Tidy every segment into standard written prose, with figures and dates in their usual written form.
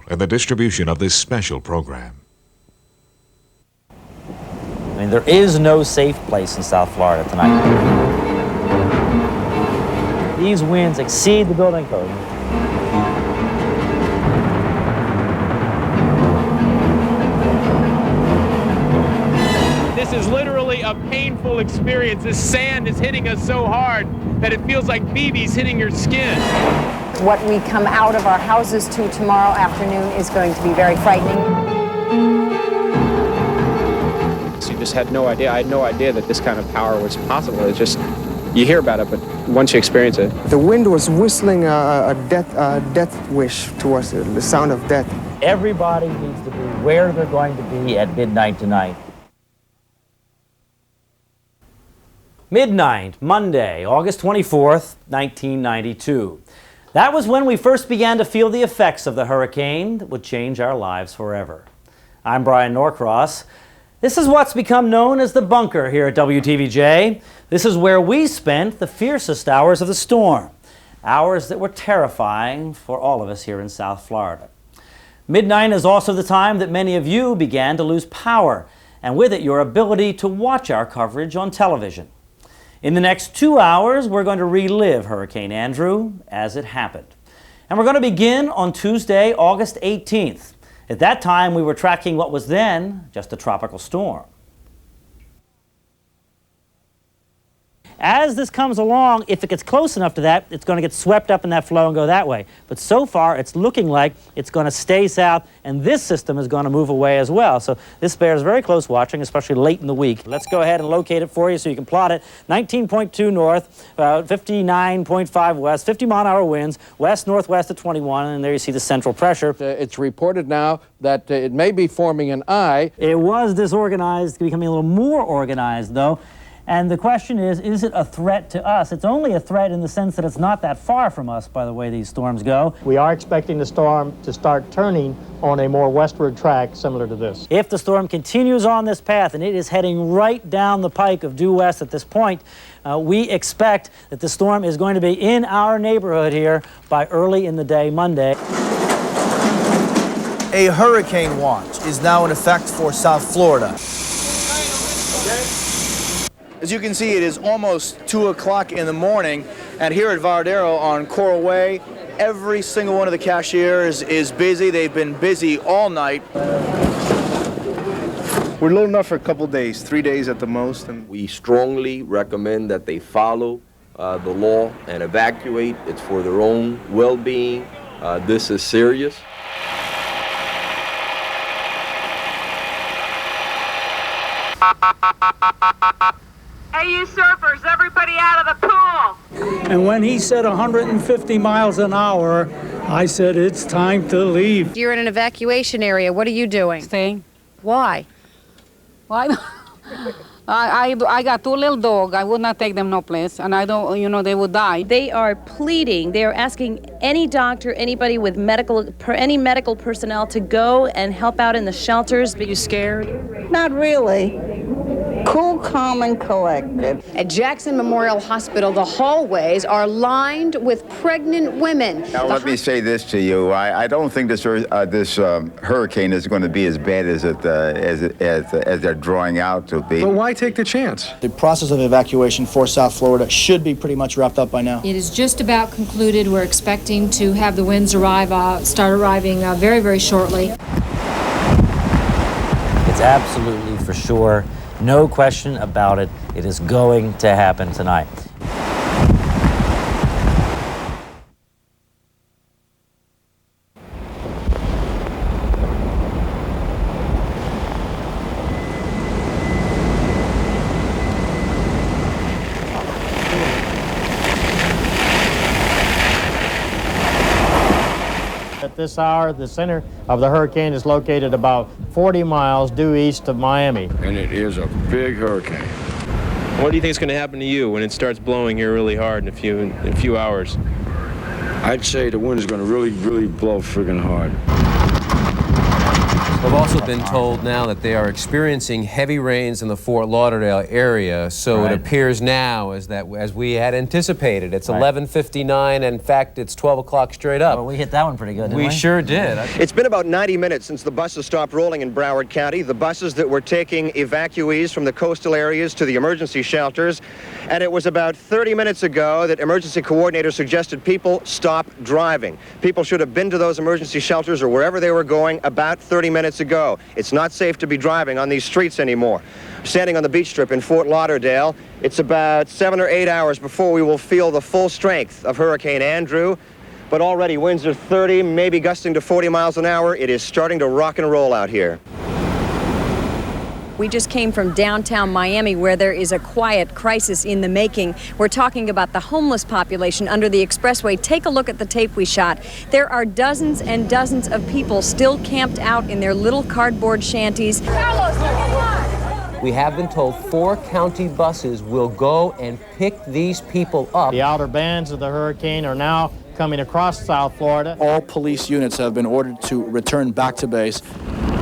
in the distribution of this special program. I mean, there is no safe place in South Florida tonight. These winds exceed the building code. This is literally a painful experience. This sand is hitting us so hard that it feels like BB's hitting your skin. What we come out of our houses to tomorrow afternoon is going to be very frightening. So you just had no idea. I had no idea that this kind of power was possible. It's just, you hear about it, but once you experience it. The wind was whistling a death wish to us, the sound of death. Everybody needs to be where they're going to be at midnight tonight. Midnight, Monday, August 24th, 1992. That was when we first began to feel the effects of the hurricane that would change our lives forever. I'm Brian Norcross. This is what's become known as the bunker here at WTVJ. This is where we spent the fiercest hours of the storm, hours that were terrifying for all of us here in South Florida. Midnight is also the time that many of you began to lose power, and with it your ability to watch our coverage on television. In the next 2 hours, we're going to relive Hurricane Andrew as it happened. And we're going to begin on Tuesday, August 18th. At that time, we were tracking what was then just a tropical storm. As this comes along, if it gets close enough to that, it's going to get swept up in that flow and go that way. But so far, it's looking like it's going to stay south, and this system is going to move away as well. So this bears very close watching, especially late in the week. Let's go ahead and locate it for you so you can plot it. 19.2 north, 59.5 west, 50-mile-an-hour winds, west-northwest at 21, and there you see the central pressure. It's reported now that it may be forming an eye. It was disorganized, becoming a little more organized, though. And the question is it a threat to us? It's only a threat in the sense that it's not that far from us by the way these storms go. We are expecting the storm to start turning on a more westward track similar to this. If the storm continues on this path, and it is heading right down the pike of due west at this point, we expect that the storm is going to be in our neighborhood here by early in the day Monday. A hurricane watch is now in effect for South Florida. As you can see, it is almost 2 o'clock in the morning, and here at Varadero on Coral Way, every single one of the cashiers is busy. They've been busy all night. We're loading up for a couple days, 3 days at the most. And we strongly recommend that they follow the law and evacuate. It's for their own well-being. This is serious. Hey, you surfers, everybody out of the pool! And when he said 150 miles an hour, I said, it's time to leave. You're in an evacuation area. What are you doing? Staying. Why? Why? I got 2 little dogs. I would not take them no place, and I don't, they would die. They are pleading. They are asking any doctor, anybody with any medical personnel to go and help out in the shelters. Are you scared? Not really. Cool, calm, and collected. At Jackson Memorial Hospital, the hallways are lined with pregnant women. Now, let me say this to you. I don't think this hurricane is going to be as bad as they're drawing out to be. But why take the chance? The process of evacuation for South Florida should be pretty much wrapped up by now. It is just about concluded. We're expecting to have the winds start arriving very, very shortly. It's absolutely for sure. No question about it. It is going to happen tonight. At this hour, the center of the hurricane is located about 40 miles due east of Miami. And it is a big hurricane. What do you think is going to happen to you when it starts blowing here really hard in a few hours? I'd say the wind is going to really, really blow friggin' hard. We've also been told now that they are experiencing heavy rains in the Fort Lauderdale area, so it appears now as we had anticipated. It's 11:59, and in fact, it's 12 o'clock straight up. Well, we hit that one pretty good, didn't we? We sure did. It's been about 90 minutes since the buses stopped rolling in Broward County, the buses that were taking evacuees from the coastal areas to the emergency shelters, and it was about 30 minutes ago that emergency coordinators suggested people stop driving. People should have been to those emergency shelters or wherever they were going about 30 minutes ago. It's not safe to be driving on these streets anymore. Standing on the beach strip in Fort Lauderdale, it's about 7 or 8 hours before we will feel the full strength of Hurricane Andrew, but already winds are 30, maybe gusting to 40 miles an hour. It is starting to rock and roll out here. We just came from downtown Miami, where there is a quiet crisis in the making. We're talking about the homeless population under the expressway. Take a look at the tape we shot. There are dozens and dozens of people still camped out in their little cardboard shanties. We have been told 4 county buses will go and pick these people up. The outer bands of the hurricane are now coming across South Florida. All police units have been ordered to return back to base.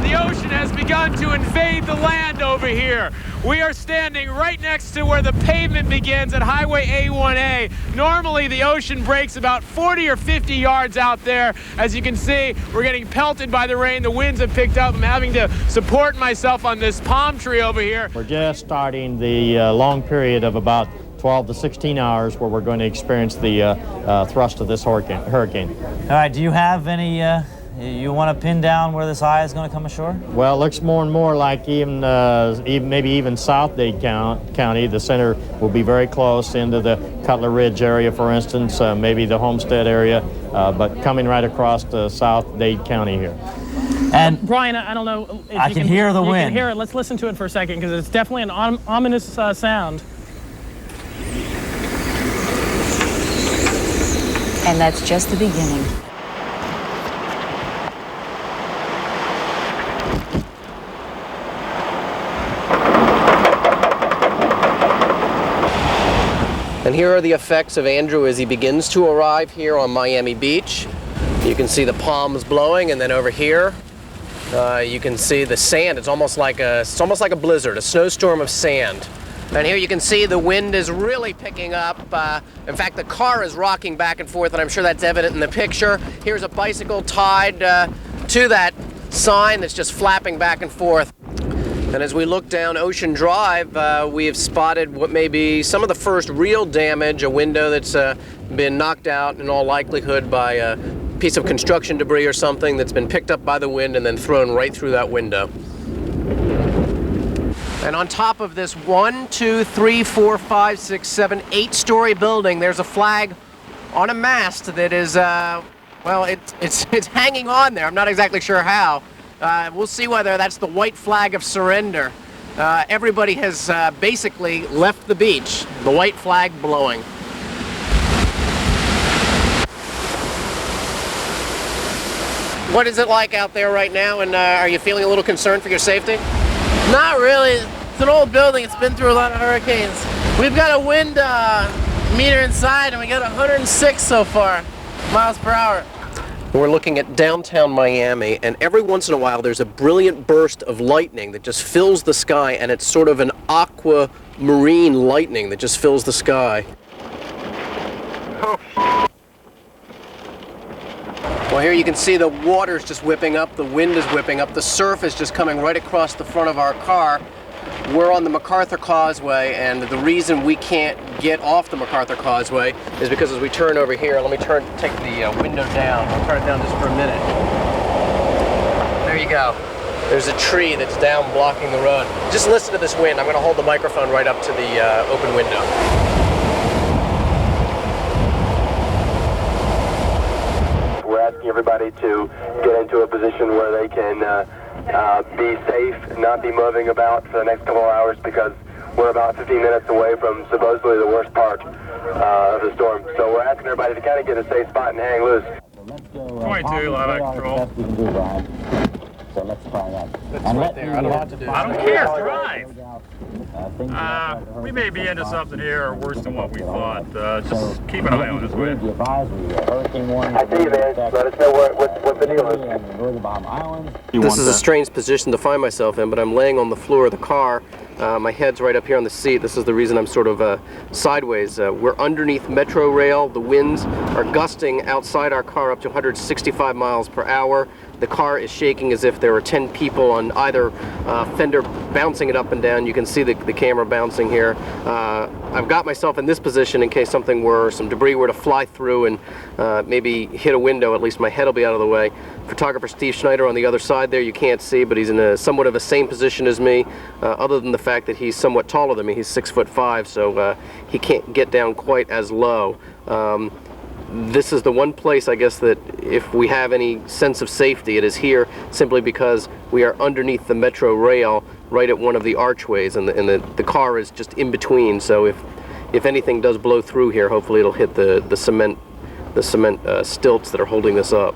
The ocean has begun to invade the land over here. We are standing right next to where the pavement begins at Highway A1A. Normally, the ocean breaks about 40 or 50 yards out there. As you can see, we're getting pelted by the rain. The winds have picked up. I'm having to support myself on this palm tree over here. We're just starting the long period of about 12 to 16 hours where we're going to experience the thrust of this hurricane. All right, do you have any, you want to pin down where this eye is going to come ashore? Well, it looks more and more like maybe even South Dade County. The center will be very close into the Cutler Ridge area, for instance, maybe the Homestead area, but coming right across to South Dade County here. And Brian, I don't know if I can hear the wind. You can hear it. Let's listen to it for a second, because it's definitely an ominous sound. And that's just the beginning. And here are the effects of Andrew as he begins to arrive here on Miami Beach. You can see the palms blowing, and then over here, you can see the sand. It's almost like a blizzard, a snowstorm of sand. And here you can see the wind is really picking up. In fact, the car is rocking back and forth, and I'm sure that's evident in the picture. Here's a bicycle tied to that sign that's just flapping back and forth. And as we look down Ocean Drive, we have spotted what may be some of the first real damage, a window that's been knocked out in all likelihood by a piece of construction debris or something that's been picked up by the wind and then thrown right through that window. And on top of this 1, 2, 3, 4, 5, 6, 7, 8-story building, there's a flag on a mast that is, well, it's hanging on there. I'm not exactly sure how. We'll see whether that's the white flag of surrender. Everybody has basically left the beach, the white flag blowing. What is it like out there right now, and are you feeling a little concerned for your safety? Not really. It's an old building. It's been through a lot of hurricanes. We've got a wind meter inside, and we got 106 so far miles per hour. We're looking at downtown Miami, and every once in a while there's a brilliant burst of lightning that just fills the sky, and it's sort of an aquamarine lightning that just fills the sky. Well, here you can see the water's just whipping up, the wind is whipping up, the surf is just coming right across the front of our car. We're on the MacArthur Causeway, and the reason we can't get off the MacArthur Causeway is because as we turn over here, let me take the window down. I'll turn it down just for a minute. There you go. There's a tree that's down blocking the road. Just listen to this wind. I'm going to hold the microphone right up to the open window. We're asking everybody to get into a position where they can be safe and not be moving about for the next couple of hours, because we're about 15 minutes away from supposedly the worst part of the storm. So we're asking everybody to kind of get a safe spot and hang loose. 22, live control. So let's try that. That's right there. I don't know what to do. I don't care. Drive. We may be into something here worse than what we thought. Just keep an eye on us, will you? I see you, man. Let us know what the deal is. This is a strange position to find myself in, but I'm laying on the floor of the car. My head's right up here on the seat. This is the reason I'm sort of sideways. We're underneath Metro Rail. The winds are gusting outside our car up to 165 miles per hour. The car is shaking as if there were 10 people on either fender bouncing it up and down. You can see the camera bouncing here. I've got myself in this position in case some debris were to fly through and maybe hit a window. At least my head will be out of the way. Photographer Steve Schneider on the other side there, you can't see, but he's in somewhat of the same position as me, other than the fact that he's somewhat taller than me. He's 6'5", so he can't get down quite as low. This is the one place, I guess, that if we have any sense of safety, it is here, simply because we are underneath the Metro Rail, right at one of the archways, and the car is just in between. So if anything does blow through here, hopefully it'll hit the cement stilts that are holding this up.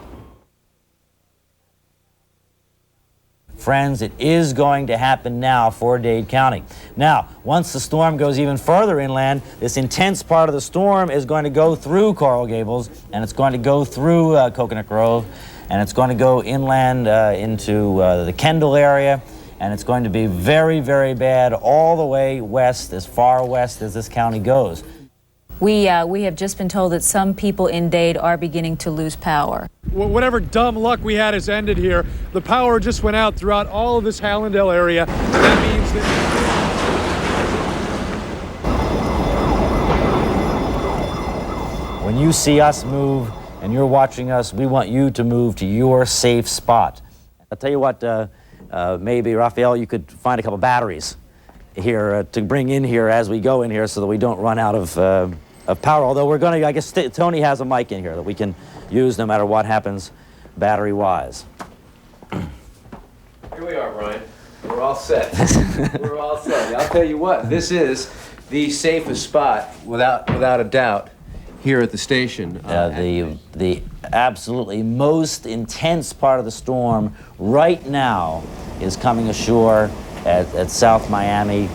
Friends, it is going to happen now for Dade County. Now, once the storm goes even further inland, this intense part of the storm is going to go through Coral Gables, and it's going to go through Coconut Grove, and it's going to go inland into the Kendall area, and it's going to be very, very bad all the way west, as far west as this county goes. We have just been told that some people in Dade are beginning to lose power. Whatever dumb luck we had has ended here. The power just went out throughout all of this Hallandale area. That means that... When you see us move and you're watching us, we want you to move to your safe spot. I'll tell you what, maybe, Raphael, you could find a couple batteries here to bring in here as we go in here so that we don't run out of power, although we're going to, I guess Tony has a mic in here that we can use no matter what happens battery-wise. Here we are, Brian. We're all set. We're all set. I'll tell you what, this is the safest spot, without a doubt, here at the station. The absolutely most intense part of the storm right now is coming ashore at South Miami,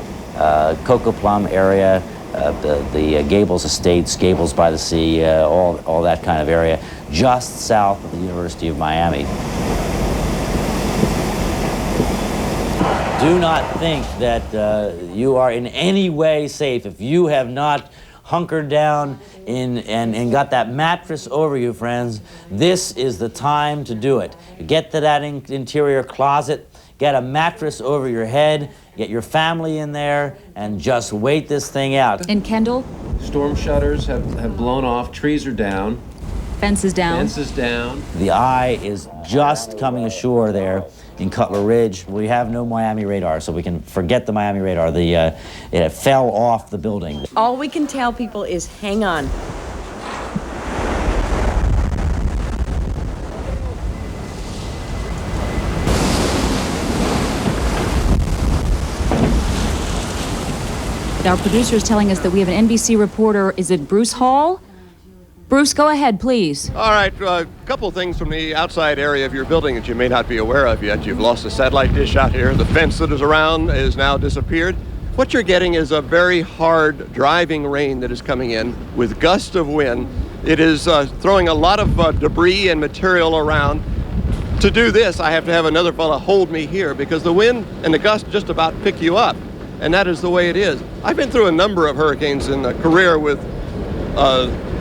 Coco Plum area, the Gables Estates, Gables by the Sea, all that kind of area, just south of the University of Miami. Do not think that you are in any way safe if you have not hunkered down and got that mattress over you, friends. This is the time to do it. Get to that interior closet, get a mattress over your head, get your family in there, and just wait this thing out. In Kendall? Storm shutters have blown off, trees are down. Fences down. Fences down. The eye is just coming ashore there in Cutler Ridge. We have no Miami radar, so we can forget the Miami radar. It fell off the building. All we can tell people is hang on. Our producer is telling us that we have an NBC reporter. Is it Bruce Hall? Bruce, go ahead, please. All right, a couple of things from the outside area of your building that you may not be aware of yet. You've lost a satellite dish out here. The fence that is around is now disappeared. What you're getting is a very hard driving rain that is coming in with gusts of wind. It is throwing a lot of debris and material around. To do this, I have to have another fella hold me here because the wind and the gusts just about pick you up. And that is the way it is. I've been through a number of hurricanes in a career with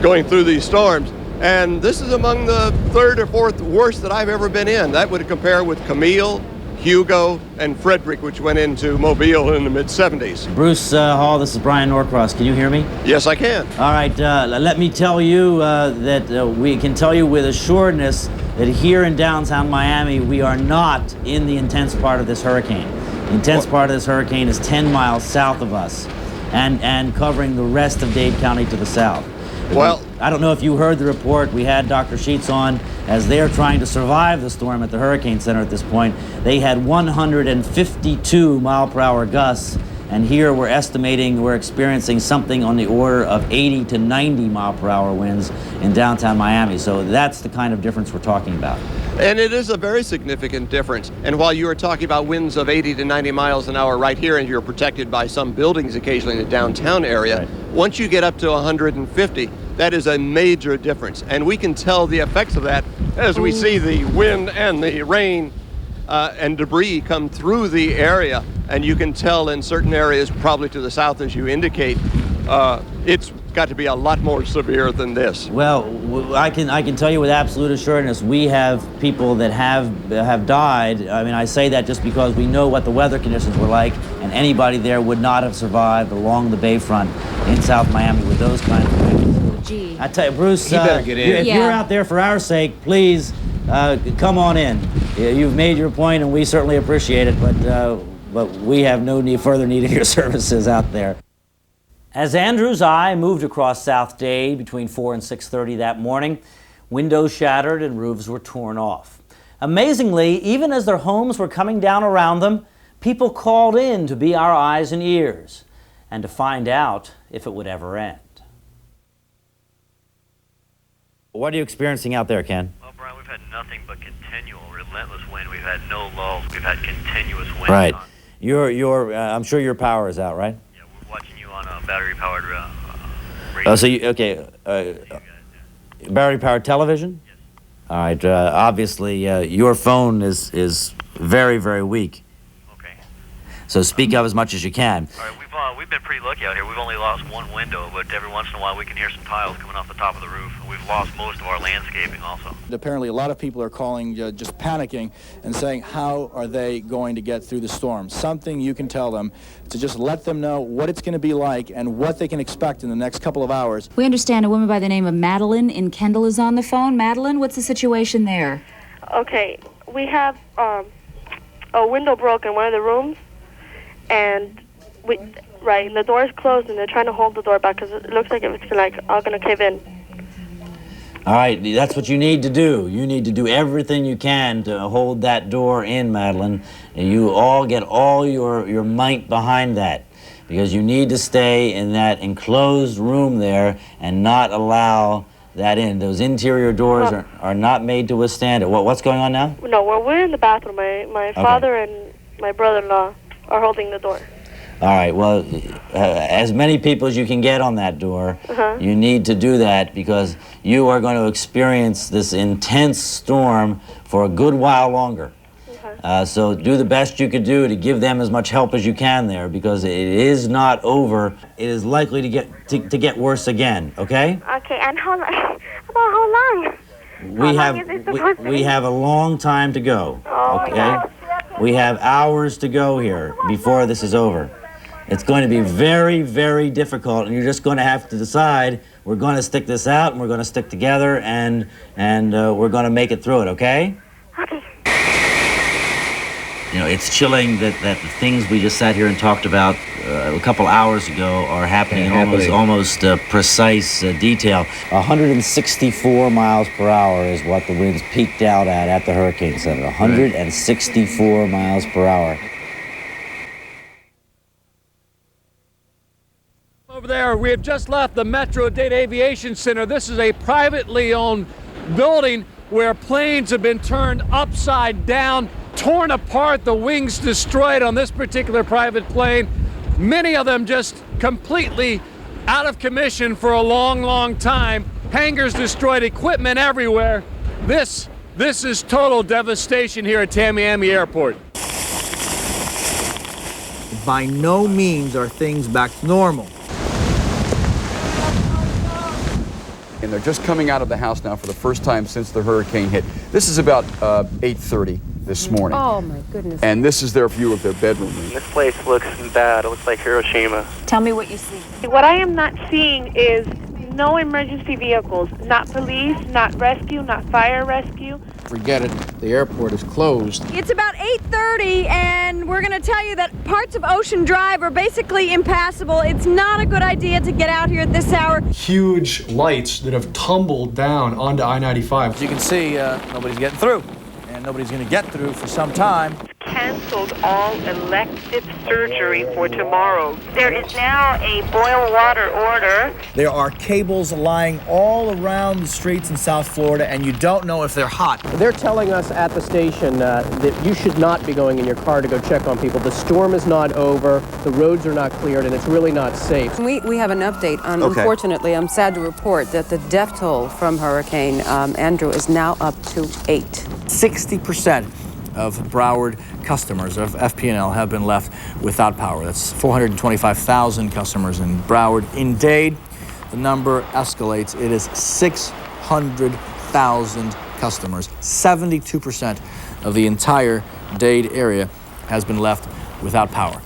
going through these storms, and this is among the third or fourth worst that I've ever been in. That would compare with Camille, Hugo, and Frederick, which went into Mobile in the mid-70s. Bruce Hall, this is Brian Norcross. Can you hear me? Yes, I can. All right, let me tell you that we can tell you with assuredness that here in downtown Miami, we are not in the intense part of this hurricane. The intense part of this hurricane is 10 miles south of us and covering the rest of Dade County to the south. Well, I don't know if you heard the report. We had Dr. Sheets on as they're trying to survive the storm at the Hurricane Center at this point. They had 152 mile-per-hour gusts and here we're estimating we're experiencing something on the order of 80 to 90 mile per hour winds in downtown Miami. So that's the kind of difference we're talking about. And it is a very significant difference. And while you were talking about winds of 80 to 90 miles an hour right here, and you're protected by some buildings occasionally in the downtown area, right, once you get up to 150, that is a major difference. And we can tell the effects of that as we see the wind and the rain and debris come through the area. And you can tell in certain areas, probably to the south as you indicate, it's got to be a lot more severe than this. Well, I can tell you with absolute assurance, we have people that have died. I mean, I say that just because we know what the weather conditions were like, and anybody there would not have survived along the bayfront in South Miami with those kinds of winds. Gee. I tell you, Bruce, you better get in. If you're out there for our sake, please come on in. You've made your point, and we certainly appreciate it, but we have no further need of your services out there. As Andrew's eye moved across South Dade between 4 and 6:30 that morning, windows shattered and roofs were torn off. Amazingly, even as their homes were coming down around them, people called in to be our eyes and ears and to find out if it would ever end. What are you experiencing out there, Ken? Well, Brian, we've had nothing but continual, relentless wind. We've had no lulls. We've had continuous wind. Right. I'm sure your power is out, right? Yeah, we're watching you on a battery-powered radio. Battery-powered television? Yes. All right. Obviously, your phone is very, very weak. Okay. So speak up as much as you can. All right, we've been pretty lucky out here. We've only lost one window, but every once in a while we can hear some tiles coming off the top of the roof. We've lost most of our landscaping also. Apparently, a lot of people are calling, just panicking and saying, how are they going to get through the storm? Something you can tell them to just let them know what it's going to be like and what they can expect in the next couple of hours. We understand a woman by the name of Madeline in Kendall is on the phone. Madeline, what's the situation there? Okay, we have a window broke in one of the rooms, and the door is closed, and they're trying to hold the door back because it looks like it's all going to cave in. All right, that's what you need to do. You need to do everything you can to hold that door in, Madeline. And you all get all your might behind that, because you need to stay in that enclosed room there and not allow that in. Those interior doors are not made to withstand it. What's going on now? No, we're in the bathroom. My father and my brother-in-law are holding the door. All right, well, as many people as you can get on that door, you need to do that, because you are going to experience this intense storm for a good while longer. So do the best you could do to give them as much help as you can there, because it is not over. It is likely to get worse again, okay? Okay, and how long? We have a long time to go, okay? We have hours to go here before this is over. It's going to be very, very difficult, and you're just going to have to decide, we're going to stick this out, and we're going to stick together, and we're going to make it through it, okay? Okay. You know, it's chilling that the things we just sat here and talked about a couple hours ago are happening in almost precise detail. 164 miles per hour is what the winds peaked out at the Hurricane Center. 164 miles per hour. Over there, we have just left the Metro Dade Aviation Center. This is a privately owned building where planes have been turned upside down, torn apart, the wings destroyed on this particular private plane. Many of them just completely out of commission for a long, long time. Hangars destroyed, equipment everywhere. This is total devastation here at Tamiami Airport. By no means are things back to normal. And they're just coming out of the house now for the first time since the hurricane hit. This is about 8:30 this morning. Oh my goodness. And this is their view of their bedroom. This place looks bad. It looks like Hiroshima. Tell me what you see. What I am not seeing is no emergency vehicles, not police, not rescue, not fire rescue. Forget it. The airport is closed. It's about 8:30, and we're going to tell you that parts of Ocean Drive are basically impassable. It's not a good idea to get out here at this hour. Huge lights that have tumbled down onto I-95. As you can see, nobody's getting through, and nobody's going to get through for some time. canceled all elective surgery for tomorrow. There is now a boil water order. There are cables lying all around the streets in South Florida, and you don't know if they're hot. They're telling us at the station that you should not be going in your car to go check on people. The storm is not over, the roads are not cleared, and it's really not safe. We have an update. Unfortunately, I'm sad to report that the death toll from Hurricane Andrew is now up to 8. 60% of Broward customers of FP&L have been left without power. That's 425,000 customers in Broward. In Dade, the number escalates. It is 600,000 customers. 72% of the entire Dade area has been left without power.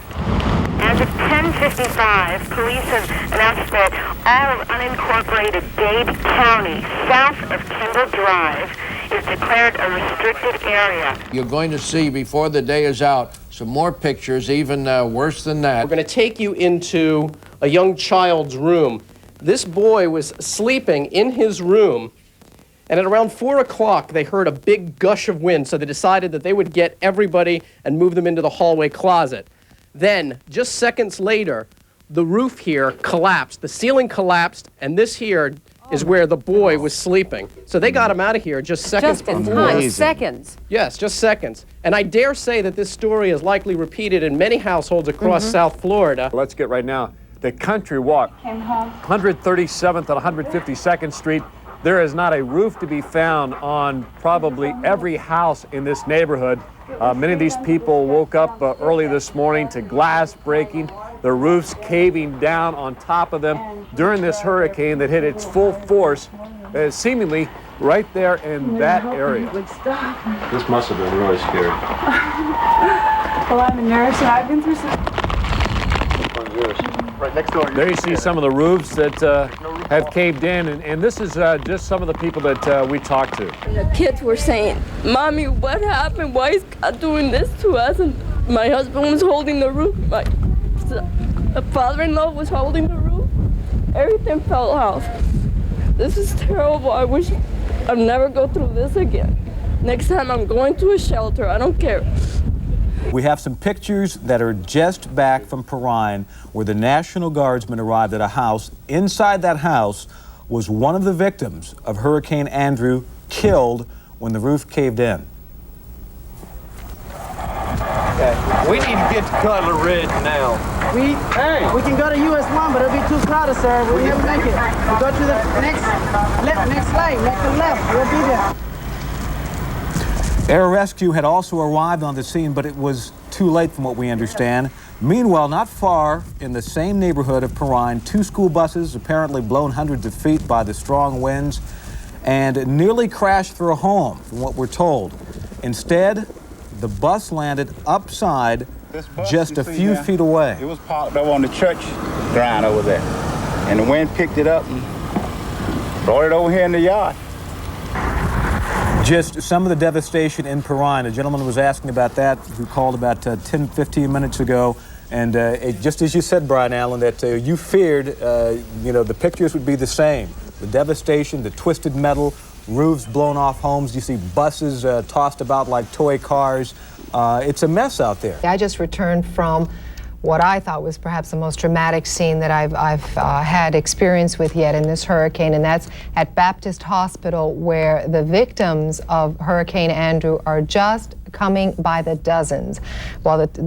As of 10:55, police have announced that all of unincorporated Dade County, south of Kendall Drive, is declared a restricted area. You're going to see before the day is out some more pictures, even worse than that. We're going to take you into a young child's room. This boy was sleeping in his room, and at around 4 o'clock, they heard a big gush of wind, so they decided that they would get everybody and move them into the hallway closet. Then, just seconds later, the roof here collapsed. The ceiling collapsed, and this here is where the boy was sleeping. So they got him out of here just seconds before. Seconds. Yes, just seconds. And I dare say that this story is likely repeated in many households across South Florida. Let's get right now. The Country Walk, 137th and 152nd Street. There is not a roof to be found on probably every house in this neighborhood. Many of these people woke up early this morning to glass breaking, the roofs caving down on top of them during this hurricane that hit its full force, seemingly right there in that area. This must have been really scary. Well, I'm a nurse, and I've been through some... Right next door. There you see some of the roofs that have caved in, and this is just some of the people that we talked to. The kids were saying, "Mommy, what happened? Why is God doing this to us?" And my husband was holding the roof. My father-in-law was holding the roof. Everything fell off. This is terrible. I wish I'd never go through this again. Next time I'm going to a shelter. I don't care. We have some pictures that are just back from Perrine where the National Guardsmen arrived at a house. Inside that house was one of the victims of Hurricane Andrew, killed when the roof caved in. Okay. We need to get to Cutler Ridge now. We can go to US 1, but it'll be too crowded, sir. We'll never make it. We'll go to the next lane, make the left. We'll be there. Air Rescue had also arrived on the scene, but it was too late from what we understand. Meanwhile, not far in the same neighborhood of Perrine, 2 school buses apparently blown hundreds of feet by the strong winds and nearly crashed through a home, from what we're told. Instead, the bus landed upside just a few feet away. It was parked up on the church ground over there, and the wind picked it up and brought it over here in the yard. Just some of the devastation in Perrine. A gentleman was asking about that who called about 10, 15 minutes ago. And just as you said, Brian Allen, that you feared, the pictures would be the same. The devastation, the twisted metal, roofs blown off homes. You see buses tossed about like toy cars. It's a mess out there. I just returned from what I thought was perhaps the most dramatic scene that I've had experience with yet in this hurricane, and that's at Baptist Hospital, where the victims of Hurricane Andrew are just coming by the dozens.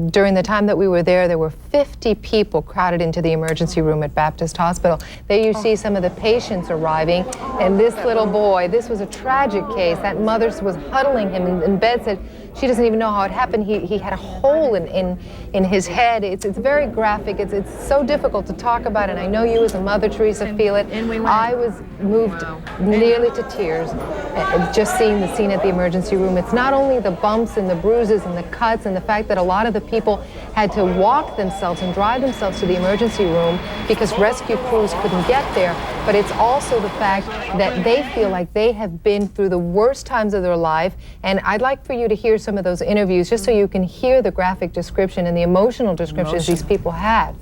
During the time that we were there were 50 people crowded into the emergency room at Baptist Hospital. There you see some of the patients arriving, and this little boy, this was a tragic case. That mother was huddling him in bed, said she doesn't even know how it happened. He had a hole in his head. It's very graphic. It's so difficult to talk about, and I know you as a mother, Teresa, feel it. I was moved nearly to tears just seeing the scene at the emergency room. It's not only the bumps and the bruises and the cuts and the fact that a lot of the people had to walk themselves and drive themselves to the emergency room because rescue crews couldn't get there, but it's also the fact that they feel like they have been through the worst times of their life. And I'd like for you to hear some of those interviews just so you can hear the graphic description and the emotional descriptions these people had.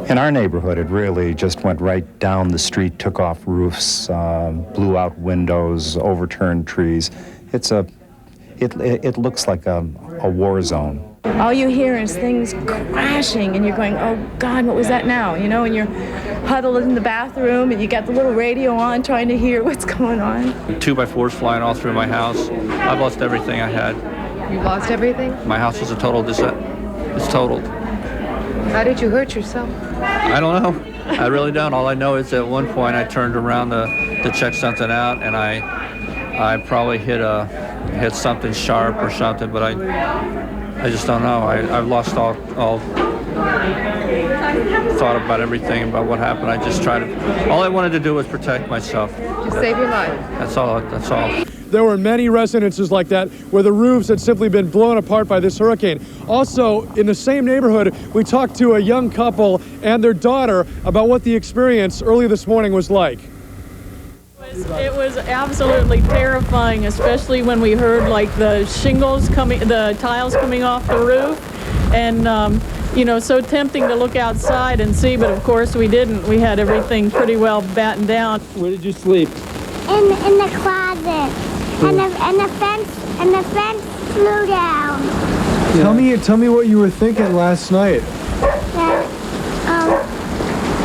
In our neighborhood, it really just went right down the street, took off roofs, blew out windows, overturned trees. It's a it looks like a war zone. All you hear is things crashing, and you're going, oh God, what was that now? You know, and you're huddled in the bathroom, and you got the little radio on trying to hear what's going on. 2x4s flying all through my house. I've lost everything I had. You lost everything? My house is a total it's totaled. How did you hurt yourself? I don't know. I really don't. All I know is at one point I turned around to check something out, and I probably hit something sharp or something, but I just don't know. I've lost all thought about everything, about what happened. I just all I wanted to do was protect myself. Just save your life. That's all. There were many residences like that where the roofs had simply been blown apart by this hurricane. Also, in the same neighborhood, we talked to a young couple and their daughter about what the experience early this morning was like. It was absolutely terrifying, especially when we heard like the shingles coming, the tiles coming off the roof, and you know, so tempting to look outside and see, but of course we didn't. We had everything pretty well battened down. Where did you sleep? In the closet, and the fence flew down. Yeah. Tell me what you were thinking last night.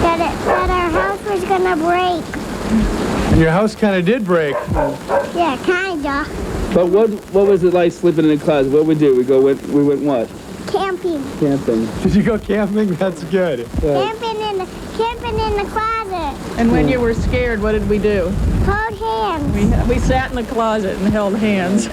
That our house was gonna break. And your house kind of did break. Yeah, kinda. But what was it like sleeping in the closet? What we do? We went what? Camping. Camping. Did you go camping? That's good. Camping in the closet. And when you were scared, what did we do? Hold hands. We sat in the closet and held hands.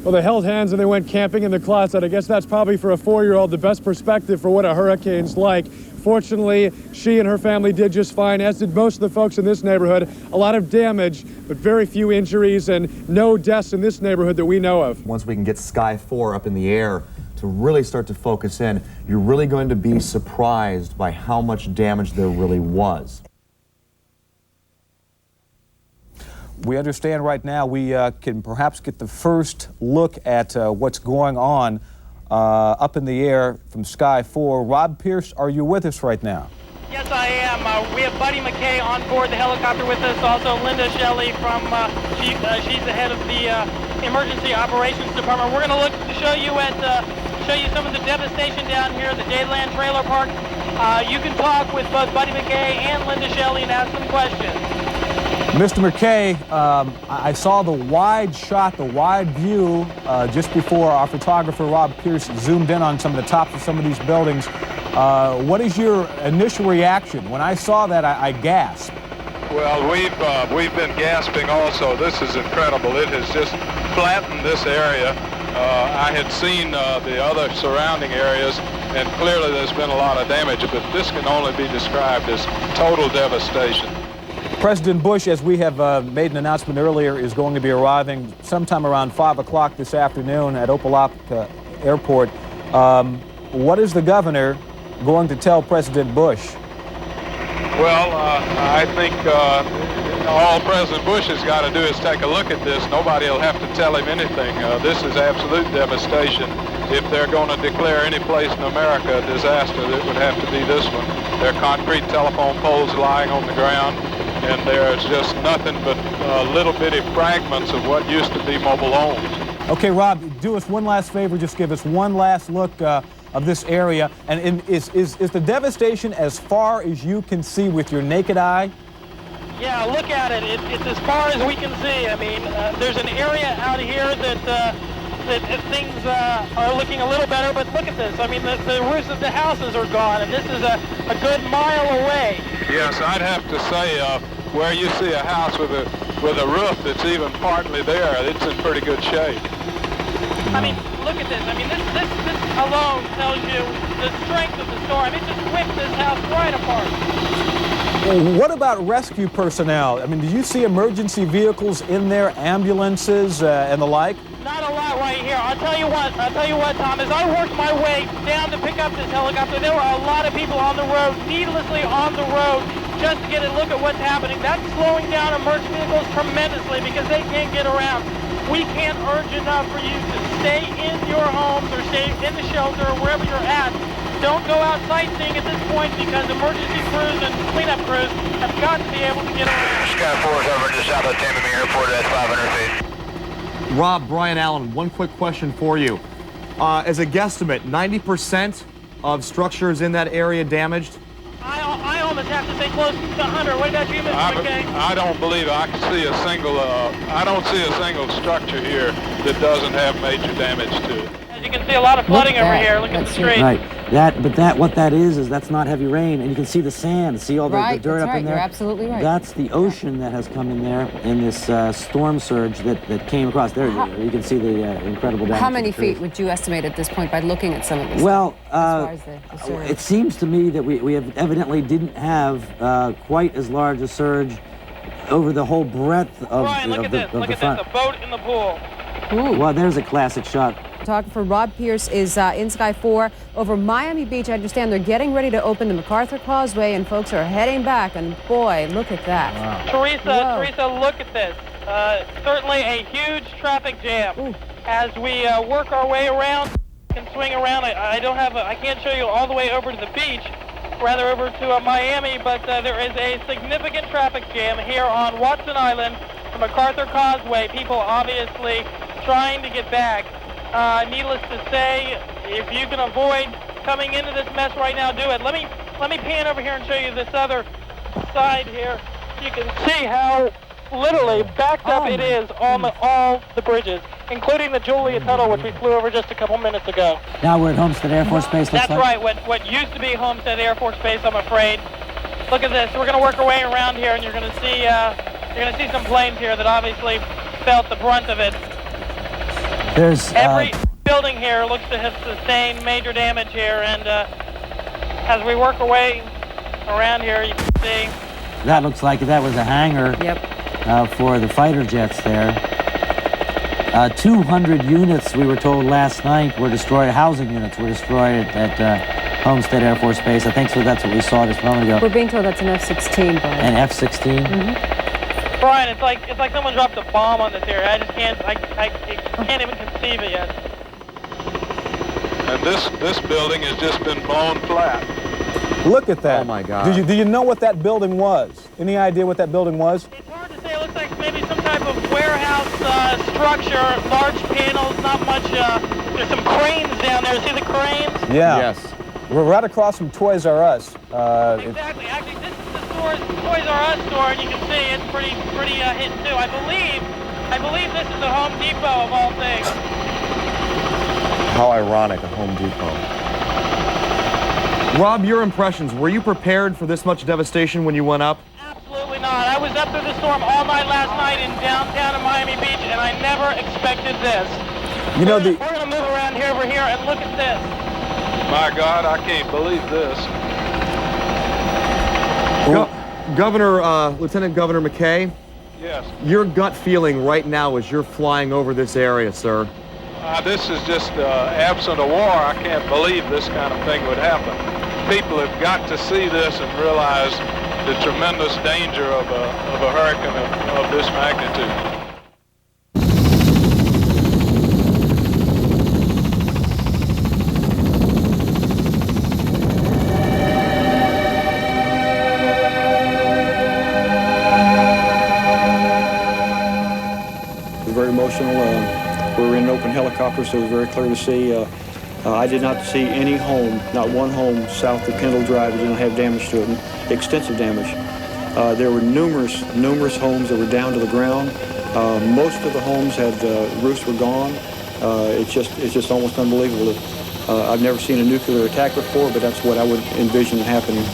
Well, they held hands and they went camping in the closet. I guess that's probably for a 4-year-old the best perspective for what a hurricane's like. Fortunately, she and her family did just fine, as did most of the folks in this neighborhood. A lot of damage, but very few injuries and no deaths in this neighborhood that we know of. Once we can get Sky 4 up in the air to really start to focus in, you're really going to be surprised by how much damage there really was. We understand right now we can perhaps get the first look at what's going on up in the air from Sky 4. Rob Pierce, are you with us right now? Yes, I am. We have Buddy McKay on board the helicopter with us. Also, Linda Shelley from, she's the head of the Emergency Operations Department. We're going to look to show you some of the devastation down here at the Dadeland Trailer Park. You can talk with both Buddy McKay and Linda Shelley and ask them questions. Mr. McKay, I saw the wide shot, the wide view just before our photographer Rob Pierce zoomed in on some of the tops of some of these buildings. What is your initial reaction? When I saw that, I gasped. Well, we've been gasping also. This is incredible. It has just flattened this area. I had seen the other surrounding areas, and clearly there's been a lot of damage, but this can only be described as total devastation. President Bush, as we have made an announcement earlier, is going to be arriving sometime around 5 o'clock this afternoon at Opa-locka Airport. What is the governor going to tell President Bush? Well, I think all President Bush has got to do is take a look at this. Nobody will have to tell him anything. This is absolute devastation. If they're going to declare any place in America a disaster, it would have to be this one. There are concrete telephone poles lying on the ground, and there's just nothing but little bitty fragments of what used to be mobile homes. Okay, Rob, do us one last favor. Just give us one last look of this area. And is the devastation as far as you can see with your naked eye? Yeah, look at it. It's as far as we can see. I mean, there's an area out here that things are looking a little better, but look at this. I mean, the roofs of the houses are gone, and this is a good mile away. Yes, I'd have to say where you see a house with a roof that's even partly there, it's in pretty good shape. I mean, look at this. I mean, this alone tells you the strength of the storm. It just whipped this house right apart. What about rescue personnel? I mean, did you see emergency vehicles in there, ambulances and the like? Not a lot right here. I'll tell you what, Tom, as I worked my way down to pick up this helicopter, there were a lot of people on the road, needlessly on the road, just to get a look at what's happening. That's slowing down emergency vehicles tremendously because they can't get around. We can't urge enough for you to stay in your homes or stay in the shelter or wherever you're at. Don't go out sightseeing at this point because emergency crews and cleanup crews have got to be able to get around. Sky 4 is over just south of Tampa Bay Airport at 500 feet. Rob, Brian Allen, one quick question for you. As a guesstimate, 90% of structures in that area damaged? I almost have to say close to 100. What about you, Mr. McKay? I don't believe I can see a single. I don't see a single structure here that doesn't have major damage to it. As you can see, a lot of flooding over here. Look at the street. Right. What that is that's not heavy rain, and you can see the sand, see all the dirt up in there. You're absolutely right. That's the ocean that has come in there in this storm surge that came across. There you can see the incredible damage. How many feet would you estimate at this point by looking at some of this? Well, as far as the surge? it seems to me that we have evidently didn't have quite as large a surge over the whole breadth of Brian, look at this. Look at this. A boat in the pool. Ooh. Well, there's a classic shot. Photographer Rob Pierce is in Sky 4 over Miami Beach. I understand they're getting ready to open the MacArthur Causeway, and folks are heading back. And boy, look at that! Wow. Teresa, look at this. Certainly a huge traffic jam. Ooh. As we work our way around and swing around. I can't show you all the way over to the beach, rather over to Miami, but there is a significant traffic jam here on Watson Island, the MacArthur Causeway. People obviously trying to get back. Needless to say, if you can avoid coming into this mess right now, do it. Let me pan over here and show you this other side here. You can see how literally backed up it is on all the bridges, including the Julia Tunnel, which we flew over just a couple minutes ago. Now we're at Homestead Air Force Base. That's right. What used to be Homestead Air Force Base, I'm afraid. Look at this. We're going to work our way around here, and you're going to see some planes here that obviously felt the brunt of it. There's every building here looks to have sustained major damage here, and as we work our way around here, you can see that looks like that was a hangar. Yep. For the fighter jets there. 200 units, we were told last night, were destroyed. Housing units were destroyed at Homestead Air Force Base. I think so. That's what we saw just a moment ago. We're being told that's an F-16, Brian. An F-16. Brian, it's like someone dropped a bomb on this area. I just can't even conceive it yet. And this building has just been blown flat. Look at that. Oh my God. Do you know what that building was? Any idea what that building was? It's hard to say. It looks like maybe some type of warehouse structure, large panels, not much. There's some cranes down there. See the cranes? Yeah. Yes. We're right across from Toys R Us. Exactly. Actually, this is the Toys R Us store, and you can see it's pretty hidden too. I believe this is the Home Depot of all things. How ironic, a Home Depot. Rob, your impressions. Were you prepared for this much devastation when you went up? Absolutely not. I was up through the storm all night last night in downtown Miami Beach, and I never expected this. You know, we're going to move around over here and look at this. My God, I can't believe this. Lieutenant Governor McKay? Yes. Your gut feeling right now as you're flying over this area, sir? This is just absent a war. I can't believe this kind of thing would happen. People have got to see this and realize the tremendous danger of a hurricane of this magnitude. It was very emotional. We were in an open helicopter, so it was very clear to see. I did not see any home, not one home south of Kendall Drive that didn't have damage to it, extensive damage. There were numerous homes that were down to the ground. Most of the homes had roofs were gone. It's just almost unbelievable. I've never seen a nuclear attack before, but that's what I would envision happening.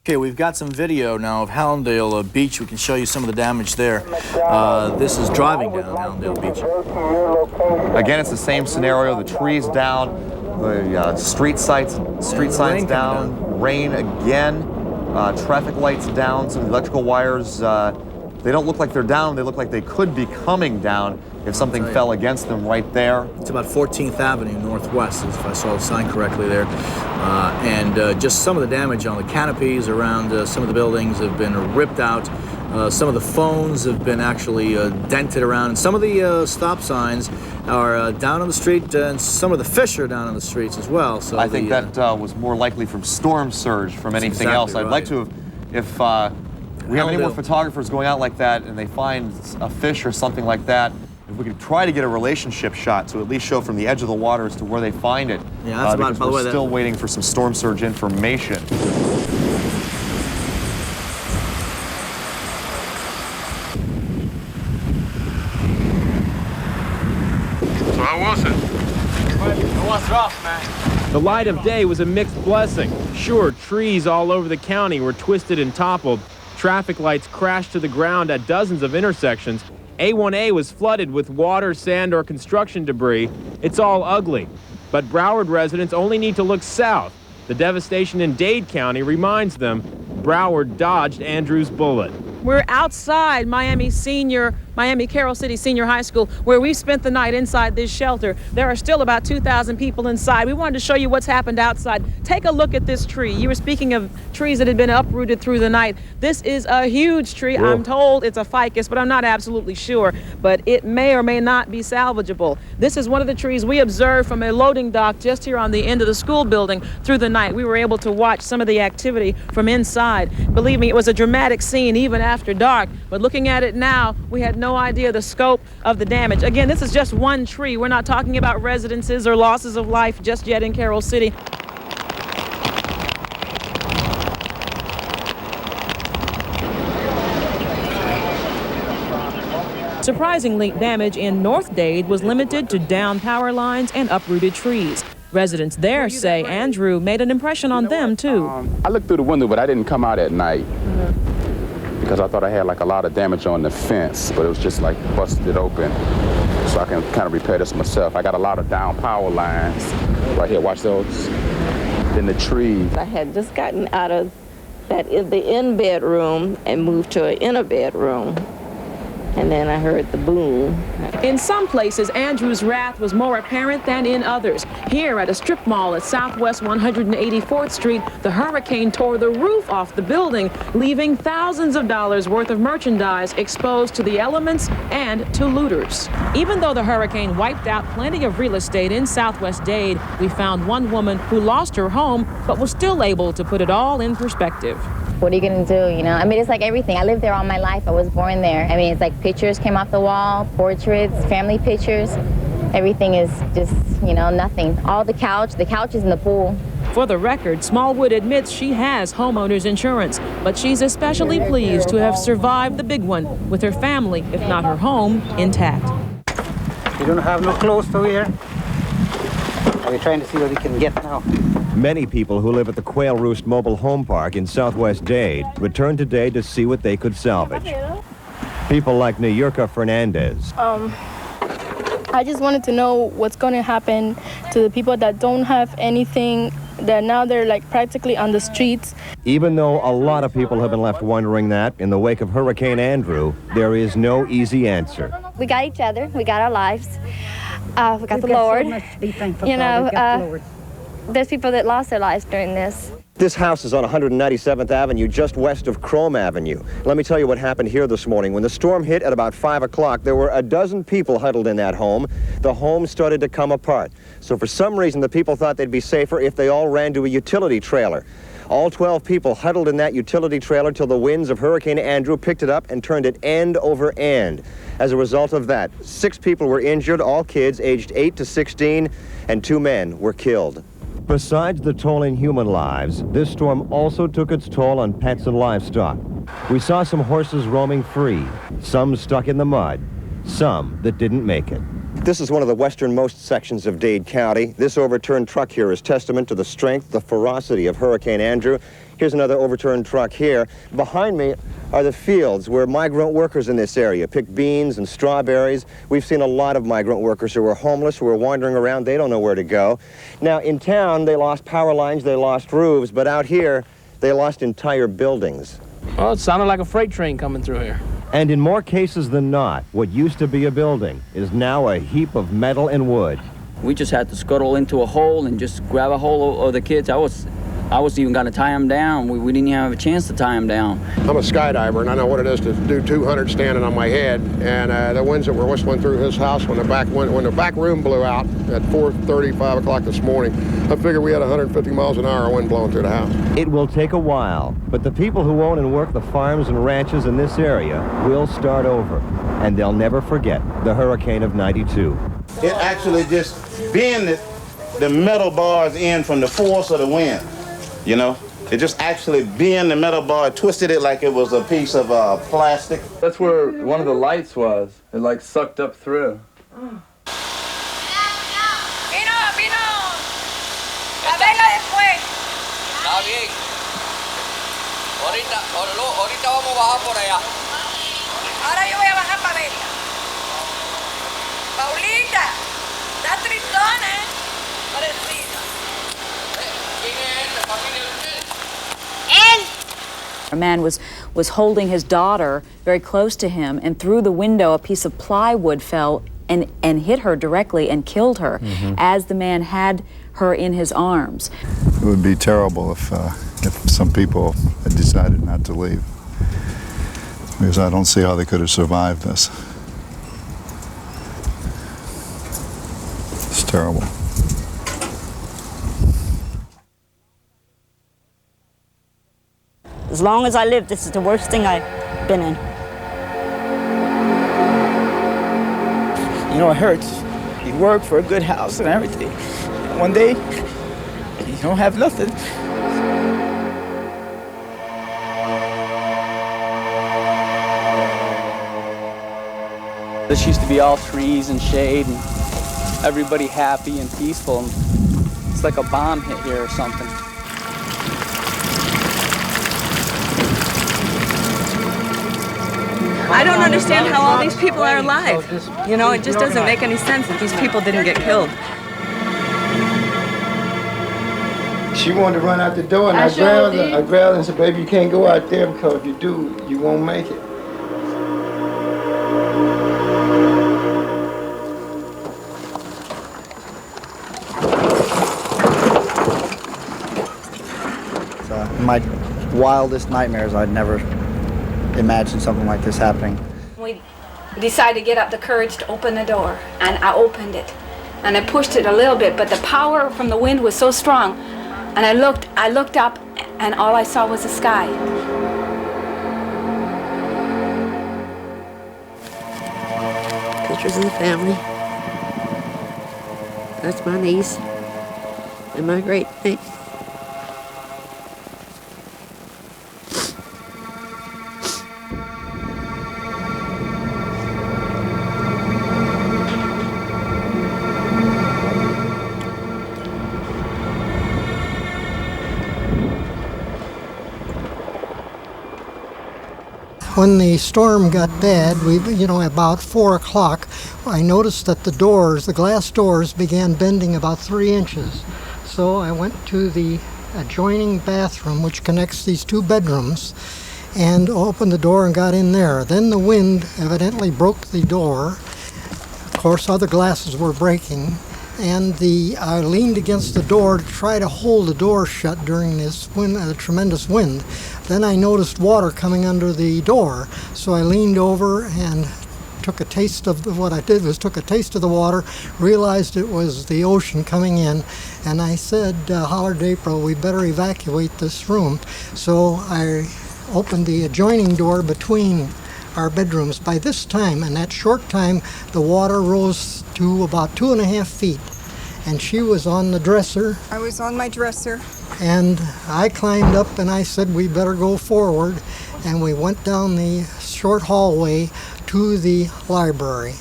Okay, we've got some video now of Hallandale Beach. We can show you some of the damage there. This is driving down Hallandale Beach. Again, it's the same scenario. The trees down, the street signs down, rain again, traffic lights down, some electrical wires. They don't look like they're down. They look like they could be coming down. if something fell against them right there. It's about 14th Avenue Northwest, if I saw the sign correctly there. And just some of the damage on the canopies around some of the buildings have been ripped out. Some of the phones have been actually dented around, and some of the stop signs are down on the street, and some of the fish are down on the streets as well. So I think that was more likely from storm surge from anything else. I'd like to have, if we have any more photographers going out like that and they find a fish or something like that, if we could try to get a relationship shot to at least show from the edge of the water as to where they find it. Yeah, that's because we're still waiting for some storm surge information. So how was it? It was rough, man. The light of day was a mixed blessing. Sure, trees all over the county were twisted and toppled. Traffic lights crashed to the ground at dozens of intersections. A1A was flooded with water, sand, or construction debris. It's all ugly. But Broward residents only need to look south. The devastation in Dade County reminds them Broward dodged Andrew's bullet. We're outside Miami Carroll City Senior High School, where we spent the night inside this shelter. There are still about 2,000 people inside. We wanted to show you what's happened outside. Take a look at this tree. You were speaking of trees that had been uprooted through the night. This is a huge tree. Whoa. I'm told it's a ficus, but I'm not absolutely sure. But it may or may not be salvageable. This is one of the trees we observed from a loading dock just here on the end of the school building through the night. We were able to watch some of the activity from inside. Believe me, it was a dramatic scene even after dark. But looking at it now, we had no idea the scope of the damage. Again, this is just one tree. We're not talking about residences or losses of life just yet in Carroll City. Surprisingly, damage in North Dade was limited to downed power lines and uprooted trees. Residents there say Andrew made an impression on them, too. I looked through the window, but I didn't come out at night because I thought I had like a lot of damage on the fence, but it was just like busted open. So I can kind of repair this myself. I got a lot of down power lines right here. Watch those. Then the trees. I had just gotten out of the in bedroom and moved to an inner bedroom. And then I heard the boom. In some places, Andrew's wrath was more apparent than in others. Here at a strip mall at Southwest 184th Street, the hurricane tore the roof off the building, leaving thousands of dollars worth of merchandise exposed to the elements and to looters. Even though the hurricane wiped out plenty of real estate in Southwest Dade, we found one woman who lost her home but was still able to put it all in perspective. What are you gonna do, you know? I mean, it's like everything. I lived there all my life. I was born there. I mean, it's like pictures came off the wall, portraits, family pictures. Everything is just, you know, nothing. All the couch is in the pool. For the record, Smallwood admits she has homeowner's insurance, but she's especially pleased to have survived the big one with her family, if not her home, intact. You don't have no clothes over here? Are we trying to see what we can get now? Many people who live at the Quail Roost Mobile Home Park in Southwest Dade returned today to see what they could salvage. People like Nayurka Fernandez. I just wanted to know what's going to happen to the people that don't have anything, that now they're like practically on the streets. Even though a lot of people have been left wondering that, in the wake of Hurricane Andrew, there is no easy answer. We got each other. We got our lives. We got the Lord. So much to be thankful you know, for. We got the Lord. There's people that lost their lives during this. This house is on 197th Avenue, just west of Chrome Avenue. Let me tell you what happened here this morning. When the storm hit at about 5 o'clock, there were a dozen people huddled in that home. The home started to come apart. So for some reason, the people thought they'd be safer if they all ran to a utility trailer. All 12 people huddled in that utility trailer till the winds of Hurricane Andrew picked it up and turned it end over end. As a result of that, 6 people were injured, all kids aged 8 to 16, and 2 men were killed. Besides the toll in human lives, this storm also took its toll on pets and livestock. We saw some horses roaming free, some stuck in the mud, some that didn't make it. This is one of the westernmost sections of Dade County. This overturned truck here is testament to the strength, the ferocity of Hurricane Andrew. Here's another overturned truck here. Behind me are the fields where migrant workers in this area pick beans and strawberries. We've seen a lot of migrant workers who are homeless, who are wandering around. They don't know where to go. Now, in town, they lost power lines, they lost roofs, but out here, they lost entire buildings. Well, it sounded like a freight train coming through here. And in more cases than not, what used to be a building is now a heap of metal and wood. We just had to scuttle into a hole and just grab a hold of the kids. I was even going to tie them down. We didn't even have a chance to tie them down. I'm a skydiver, and I know what it is to do 200 standing on my head. And the winds that were whistling through his house when the back room blew out at 4:30, 5 o'clock this morning, I figured we had 150 miles an hour wind blowing through the house. It will take a while, but the people who own and work the farms and ranches in this area will start over, and they'll never forget the hurricane of '92. It actually just bent the metal bars in from the force of the wind. You know, it just actually bent the metal bar, twisted it like it was a piece of plastic. That's where one of the lights was. It like sucked up through. Ahorita vamos a bajar por allá. Ahora yo voy a bajar para verla. Paulita, está tristona, ¿eh? Parecida. ¿Quién es la familia de ustedes? A man was holding his daughter very close to him, and through the window a piece of plywood fell and hit her directly and killed her as the man had her in his arms. It would be terrible if some people had decided not to leave, because I don't see how they could have survived this. It's terrible. As long as I live, this is the worst thing I've been in. You know, it hurts. You work for a good house and everything. One day, you don't have nothing. This used to be all trees and shade and everybody happy and peaceful. It's like a bomb hit here or something. I don't understand how all these people are alive. You know, it just doesn't make any sense that these people didn't get killed. She wanted to run out the door, and I grabbed her and said, "Baby, you can't go out there because if you do, you won't make it." In my wildest nightmares, I'd never imagined something like this happening. We decided to get up the courage to open the door, and I opened it. And I pushed it a little bit, but the power from the wind was so strong. And I looked up, and all I saw was the sky. Pictures of the family. That's my niece and my great niece. When the storm got bad, about 4 o'clock, I noticed that the doors, the glass doors, began bending about 3 inches. So I went to the adjoining bathroom, which connects these 2 bedrooms, and opened the door and got in there. Then the wind evidently broke the door. Of course, other glasses were breaking, and I leaned against the door to try to hold the door shut during this tremendous wind. Then I noticed water coming under the door, so I leaned over and took a taste of the water, realized it was the ocean coming in, and I said, "Hollered to April, we better evacuate this room." So I opened the adjoining door between our bedrooms. By this time, in that short time, the water rose to about 2.5 feet, and she was on the dresser. I was on my dresser. And I climbed up and I said, "We better go forward," and we went down the short hallway to the library.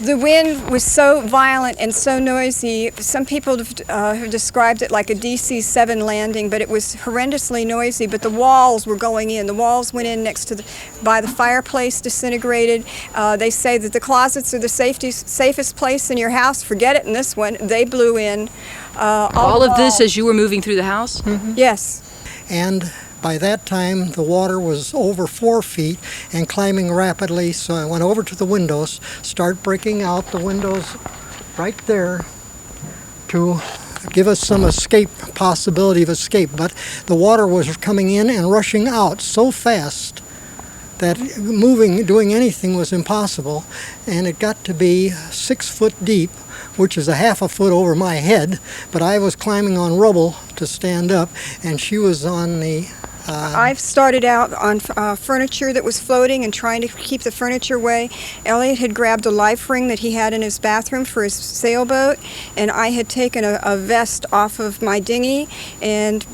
The wind was so violent and so noisy. Some people have described it like a DC-7 landing, but it was horrendously noisy. But the walls were going in. The walls went in next to by the fireplace, disintegrated. They say that the closets are the safest place in your house. Forget it in this one. They blew in. All of this as you were moving through the house? Mm-hmm. Yes. And By that time, the water was over 4 feet and climbing rapidly, so I went over to the windows, started breaking out the windows right there to give us some possibility of escape. But the water was coming in and rushing out so fast that doing anything was impossible, and it got to be 6 foot deep, which is a half a foot over my head, but I was climbing on rubble to stand up, and she was on the I've started out on furniture that was floating and trying to keep the furniture away. Elliot had grabbed a life ring that he had in his bathroom for his sailboat, and I had taken a vest off of my dinghy and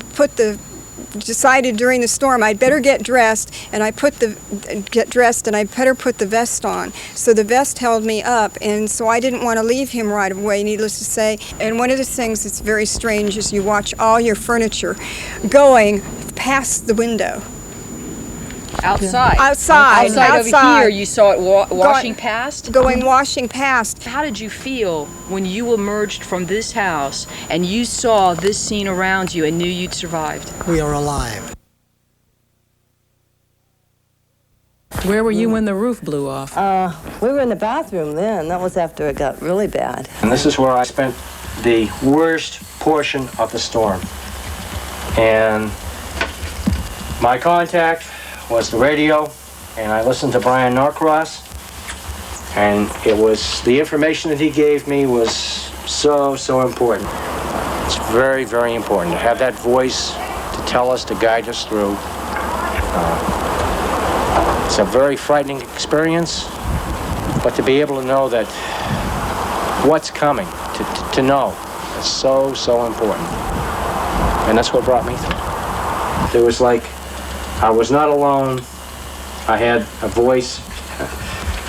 decided during the storm I'd better get dressed, and I better put the vest on. So the vest held me up, and so I didn't want to leave him right away, needless to say. And one of the things that's very strange is you watch all your furniture going past the window. Outside. Outside over here, you saw it washing past? Washing past. How did you feel when you emerged from this house and you saw this scene around you and knew you'd survived? We are alive. Where were you when the roof blew off? We were in the bathroom then. That was after it got really bad. And this is where I spent the worst portion of the storm. And my contact was the radio, and I listened to Brian Norcross, and the information that he gave me was so important. It's very, very important to have that voice to tell us, to guide us through. It's a very frightening experience, but to be able to know that what's coming, to know, is so important. And that's what brought me through. It was like I was not alone. I had a voice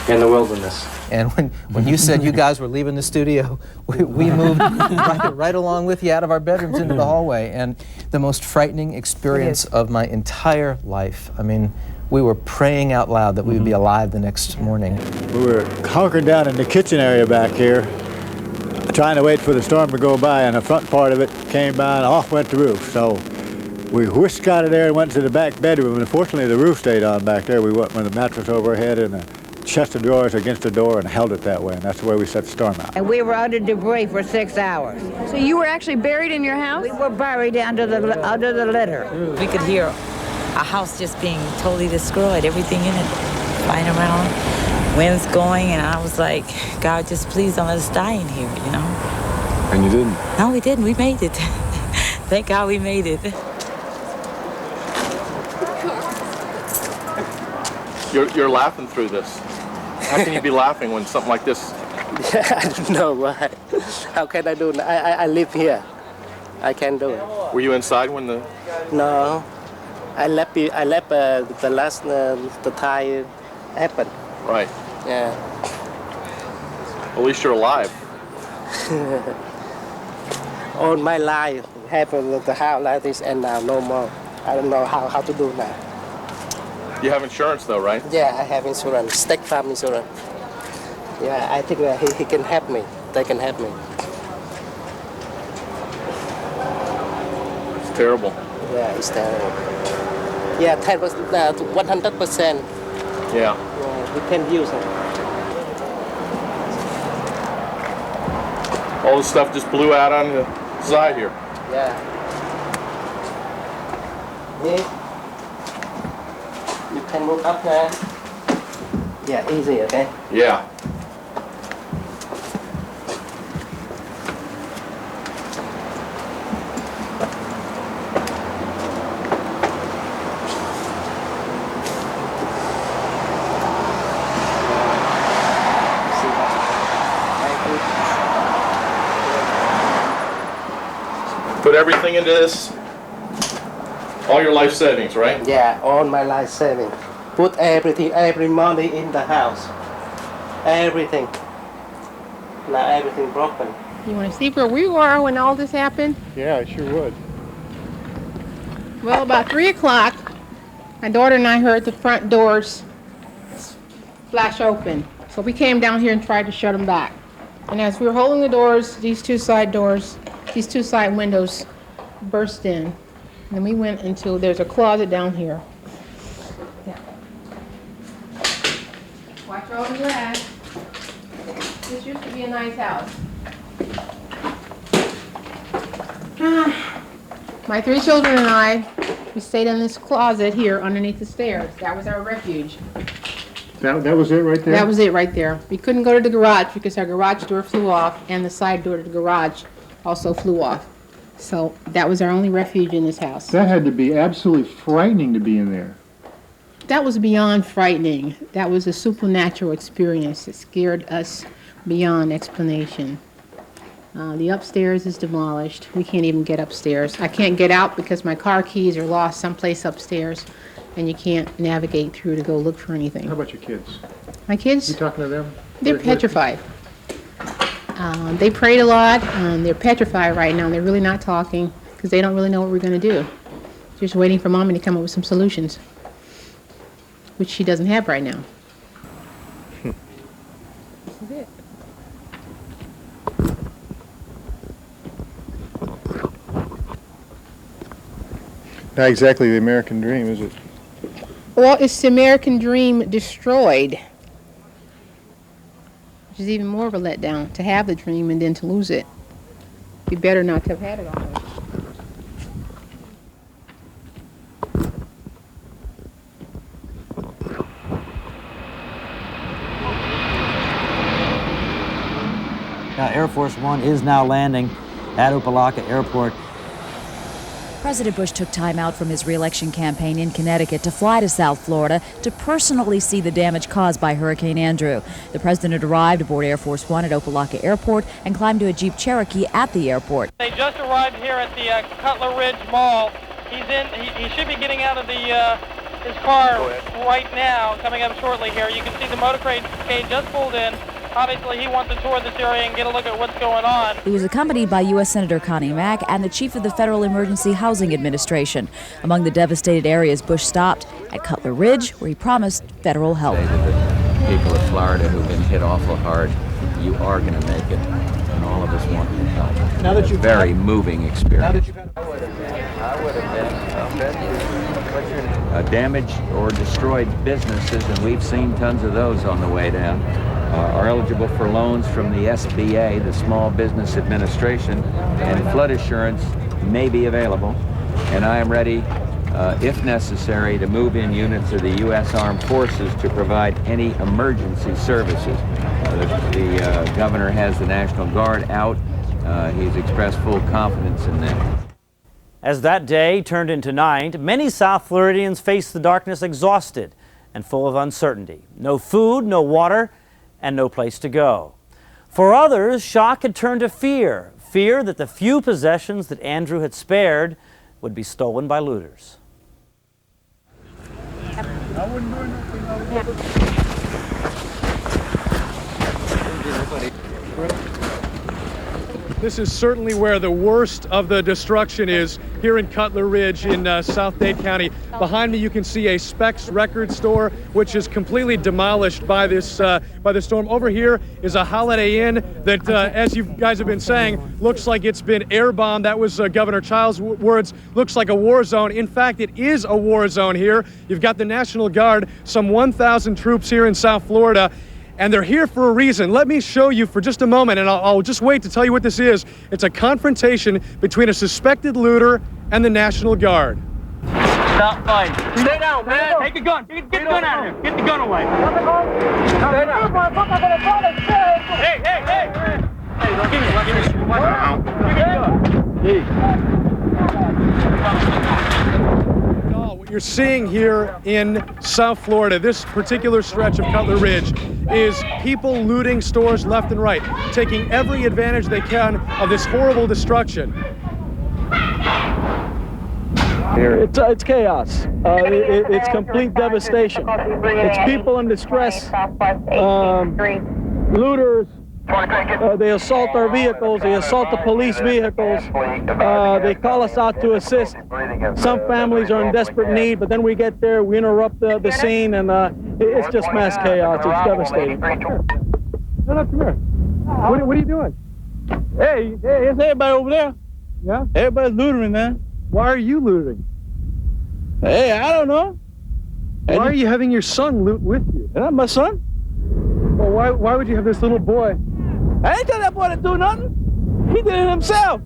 in the wilderness. And when you said you guys were leaving the studio, we moved right along with you out of our bedrooms into the hallway. And the most frightening experience of my entire life. I mean, we were praying out loud that we would be alive the next morning. We were hunkered down in the kitchen area back here, trying to wait for the storm to go by, and the front part of it came by and off went the roof. So we whisked out of there and went to the back bedroom, and unfortunately the roof stayed on back there. We went with the mattress overhead and a chest of drawers against the door and held it that way, and that's the way we set the storm out. And we were under debris for 6 hours. So you were actually buried in your house? We were buried under the litter. We could hear a house just being totally destroyed, everything in it flying around, winds going, and I was like, God, just please don't let us die in here, you know? And you didn't? No, we didn't. We made it. Thank God we made it. You're laughing through this. How can you be laughing when something like this? I don't know why. How can I do it? I live here. I can't do it. Were you inside when the? No, I left the last the tire happened. Right. Yeah. At least you're alive. All my life happened at the house like this, and now no more. I don't know how to do now. You have insurance though, right? Yeah, I have insurance, State Farm insurance. Yeah, I think that he can help me. They can help me. It's terrible. Yeah, it's terrible. Yeah, 100%. Yeah. We can use it. All the stuff just blew out on the side here. Yeah. Yeah. You can move up there. Yeah, easy, okay? Yeah. Put everything into this. All your life savings, right? Yeah, all my life savings. Put everything, every money in the house. Everything. Now everything broken. You want to see where we were when all this happened? Yeah, I sure would. Well, about 3 o'clock, my daughter and I heard the front doors flash open. So we came down here and tried to shut them back. And as we were holding the doors, these two side windows burst in. And we went into, there's a closet down here. Yeah. Watch all the glass. This used to be a nice house. My 3 children and I, we stayed in this closet here underneath the stairs. That was our refuge. That was it right there? That was it right there. We couldn't go to the garage because our garage door flew off and the side door to the garage also flew off. So that was our only refuge in this house. That had to be absolutely frightening to be in there. That was beyond frightening. That was a supernatural experience that scared us beyond explanation. The upstairs is demolished. We can't even get upstairs. I can't get out because my car keys are lost someplace upstairs, and you can't navigate through to go look for anything. How about your kids? My kids? You talking to them? They're petrified. They prayed a lot. They're petrified right now. They're really not talking because they don't really know what we're going to do. Just waiting for Mommy to come up with some solutions, which she doesn't have right now. This is it. Not exactly the American dream, is it? Well, it's the American dream destroyed, which is even more of a letdown, to have the dream and then to lose it. Be better not to have had it already. Air Force One is now landing at Opa-locka Airport. President Bush took time out from his re-election campaign in Connecticut to fly to South Florida to personally see the damage caused by Hurricane Andrew. The president arrived aboard Air Force One at Opa-locka Airport and climbed to a Jeep Cherokee at the airport. They just arrived here at the Cutler Ridge Mall. He should be getting out of his car right now, coming up shortly here. You can see the motorcade just pulled in. Obviously, he wants to tour this area and get a look at what's going on. He was accompanied by U.S. Senator Connie Mack and the chief of the Federal Emergency Housing Administration. Among the devastated areas Bush stopped at Cutler Ridge, where he promised federal help. To the people of Florida who've been hit awful hard, you are going to make it, and all of us want your help. Now that you've very moving experience. Damaged or destroyed businesses, and we've seen tons of those on the way down, are eligible for loans from the SBA, the Small Business Administration, and flood assurance may be available. And I am ready, if necessary, to move in units of the U.S. Armed Forces to provide any emergency services. The governor has the National Guard out. He's expressed full confidence in them. As that day turned into night, many South Floridians faced the darkness exhausted and full of uncertainty. No food, no water, and no place to go. For others, shock had turned to fear. Fear that the few possessions that Andrew had spared would be stolen by looters. This is certainly where the worst of the destruction is, here in Cutler Ridge in South Dade County. Behind me you can see a Specs record store, which is completely demolished by the storm. Over here is a Holiday Inn that, as you guys have been saying, looks like it's been air bombed. That was Governor Childs' words. Looks like a war zone. In fact, it is a war zone here. You've got the National Guard, some 1,000 troops here in South Florida. And they're here for a reason. Let me show you for just a moment, and I'll just wait to tell you what this is. It's a confrontation between a suspected looter and the National Guard. Stop fighting. Stay down, man. Take the gun. Get the gun out of here. Get the gun away. Stay down. Hey, hey, hey. Hey, don't give me What you're seeing here in South Florida, this particular stretch of Cutler Ridge, is people looting stores left and right, taking every advantage they can of this horrible destruction. It's chaos. It's complete devastation. It's people in distress, looters. They assault our vehicles. They assault the police vehicles. They call us out to assist. Some families are in desperate need, but then we get there, we interrupt the scene, and it's just mass chaos. It's devastating. No, come here. What are you doing? Hey, it's everybody over there. Yeah? Everybody's looting, man. Why are you looting? Hey, I don't know. Why are you having your son loot with you? Not my son. Well, why would you have this little boy? I ain't tell that boy to do nothing. He did it himself.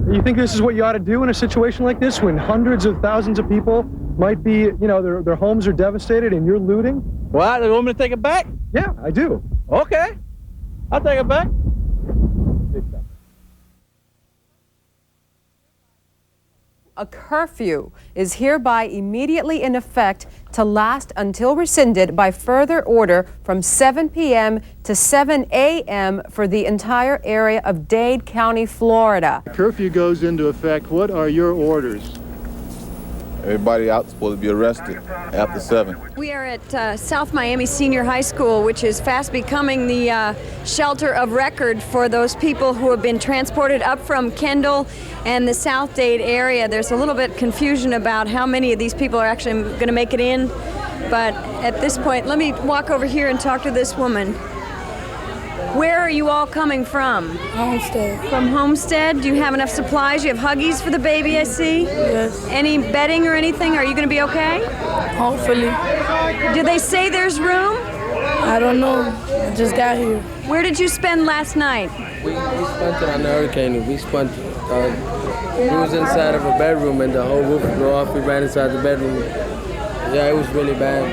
You think this is what you ought to do in a situation like this when hundreds of thousands of people might be, you know, their homes are devastated and you're looting? Well, you want me to take it back? Yeah, I do. Okay. I'll take it back. A curfew is hereby immediately in effect to last until rescinded by further order from 7 p.m. to 7 a.m. for the entire area of Dade County, Florida. The curfew goes into effect. What are your orders? Everybody out is supposed to be arrested after 7. We are at South Miami Senior High School, which is fast becoming the shelter of record for those people who have been transported up from Kendall and the South Dade area. There's a little bit confusion about how many of these people are actually going to make it in, but at this point, let me walk over here and talk to this woman. Where are you all coming from? Homestead. From Homestead? Do you have enough supplies? You have Huggies for the baby, I see? Yes. Any bedding or anything? Are you going to be okay? Hopefully. Do they say there's room? I don't know. I just got here. Where did you spend last night? We spent it on the hurricane. We spent, we was inside of a bedroom and the whole roof blew off. We ran inside the bedroom. Yeah, it was really bad.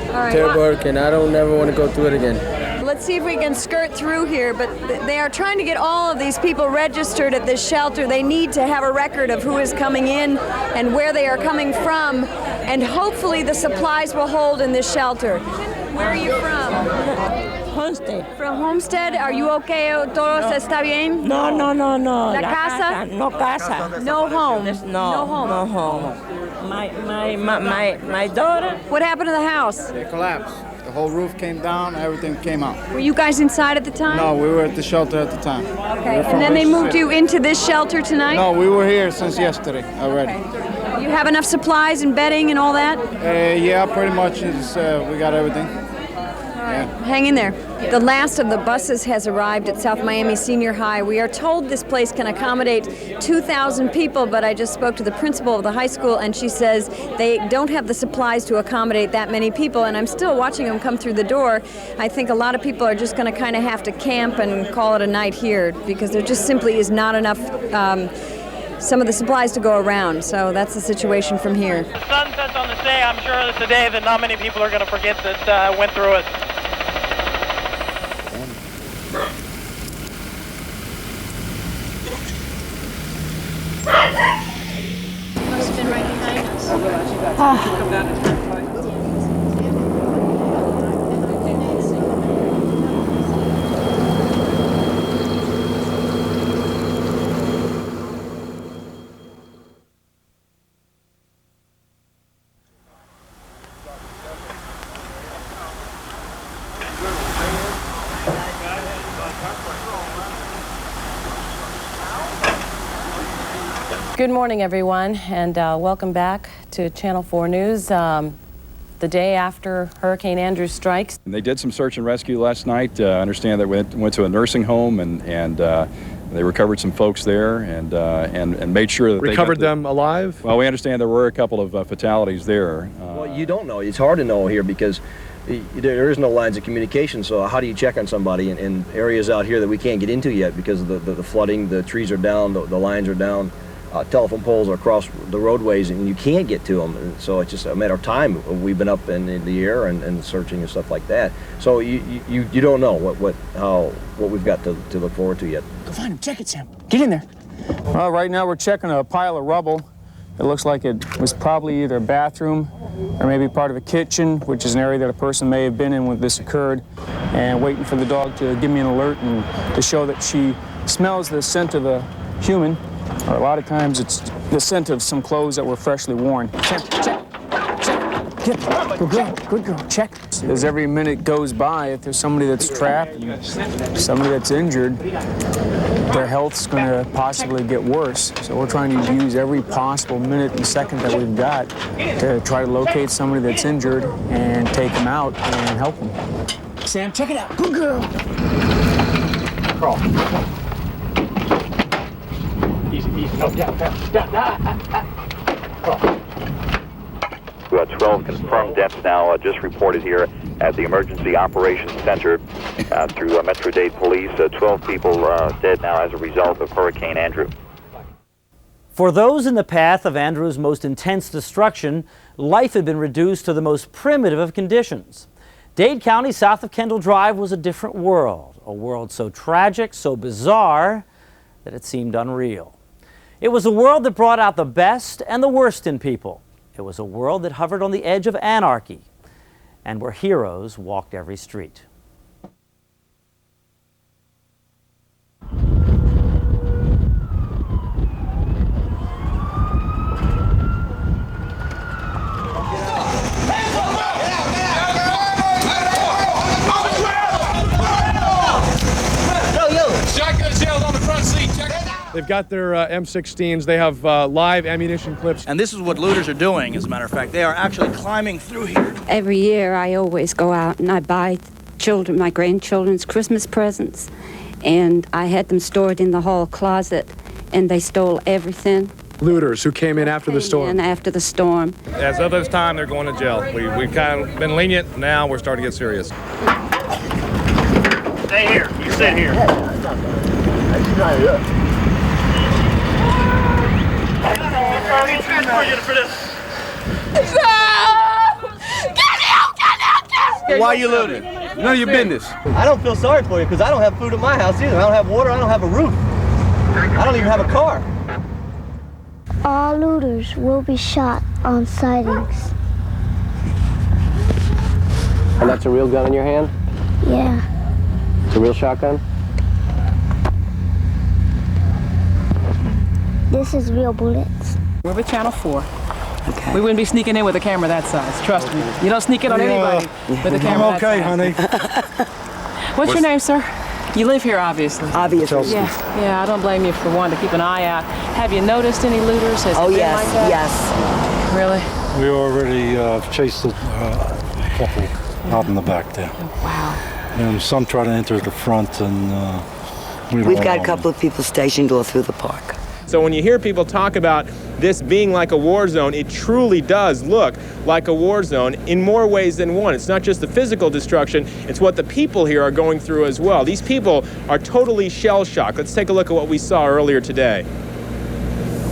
All right. Terrible hurricane. I don't never want to go through it again. Let's see if we can skirt through here, but they are trying to get all of these people registered at this shelter. They need to have a record of who is coming in and where they are coming from, and hopefully the supplies will hold in this shelter. Where are you from? Homestead. From Homestead? Are you okay? ¿Todo está bien? No. La casa? No casa. No home? No home. No home. My daughter. What happened to the house? It collapsed. The whole roof came down, everything came out. Were you guys inside at the time? No, we were at the shelter at the time. Okay, and then they moved you into this shelter tonight? No, we were here since yesterday already. Okay. You have enough supplies and bedding and all that? Yeah, pretty much. We got everything. Hang in there. The last of the buses has arrived at South Miami Senior High. We are told this place can accommodate 2,000 people, but I just spoke to the principal of the high school, and she says they don't have the supplies to accommodate that many people, and I'm still watching them come through the door. I think a lot of people are just going to kind of have to camp and call it a night here because there just simply is not enough some of the supplies to go around, so that's the situation from here. The sun sets on this day. I'm sure it's a day that not many people are going to forget that went through it. Must have been right behind us. Good morning, everyone, and welcome back to Channel 4 News. The day after Hurricane Andrew strikes. They did some search and rescue last night. I understand that went to a nursing home and they recovered some folks there and made sure that recovered they got them alive. Well, we understand there were a couple of fatalities there. Well, you don't know. It's hard to know here because there is no lines of communication. So how do you check on somebody in areas out here that we can't get into yet because of the flooding? The trees are down, the lines are down. Telephone poles are across the roadways and you can't get to them, and so it's just a matter of time. We've been up in the air and searching and stuff like that, so you don't know what we've got to look forward to yet. Go find him. Check it, Sam. Get in there. Well, right now we're checking a pile of rubble. It looks like it was probably either a bathroom or maybe part of a kitchen, which is an area that a person may have been in when this occurred, and waiting for the dog to give me an alert and to show that she smells the scent of a human. Or a lot of times it's the scent of some clothes that were freshly worn. Check. Good girl, good girl, check. As every minute goes by, if there's somebody that's trapped, somebody that's injured, their health's going to possibly get worse. So we're trying to use every possible minute and second that we've got to try to locate somebody that's injured and take them out and help them. Sam, check it out. Good girl. Crawl. Easy. No, down. We have 12 confirmed deaths now just reported here at the Emergency Operations Center through Metro-Dade Police. 12 people dead now as a result of Hurricane Andrew. For those in the path of Andrew's most intense destruction, life had been reduced to the most primitive of conditions. Dade County, south of Kendall Drive, was a different world, a world so tragic, so bizarre, that it seemed unreal. It was a world that brought out the best and the worst in people. It was a world that hovered on the edge of anarchy, and where heroes walked every street. They've got their M16s. They have live ammunition clips. And this is what looters are doing, as a matter of fact. They are actually climbing through here. Every year I always go out and I buy my grandchildren's Christmas presents. And I had them stored in the hall closet, and they stole everything. Looters who came in after the storm. After the storm. As of this time, they're going to jail. We've kind of been lenient. Now we're starting to get serious. Stay here. You sit here. Why are you looting? None of your business. I don't feel sorry for you because I don't have food in my house either. I don't have water. I don't have a roof. I don't even have a car. All looters will be shot on sightings. And that's a real gun in your hand? Yeah. It's a real shotgun? This is real bullets. We're with Channel 4. Okay. We wouldn't be sneaking in with a camera that size. Trust me. You don't sneak in on anybody with a camera that size. I'm okay, honey. What's your name, sir? You live here, obviously. Obviously. Yeah, I don't blame you for wanting to keep an eye out. Have you noticed any looters? Has it been yes, like that? yes. Really? We already chased a couple out in the back there. Oh, wow. And some try to enter the front, and We've got a couple of people stationed all through the park. So when you hear people talk about this being like a war zone, it truly does look like a war zone in more ways than one. It's not just the physical destruction, it's what the people here are going through as well. These people are totally shell-shocked. Let's take a look at what we saw earlier today.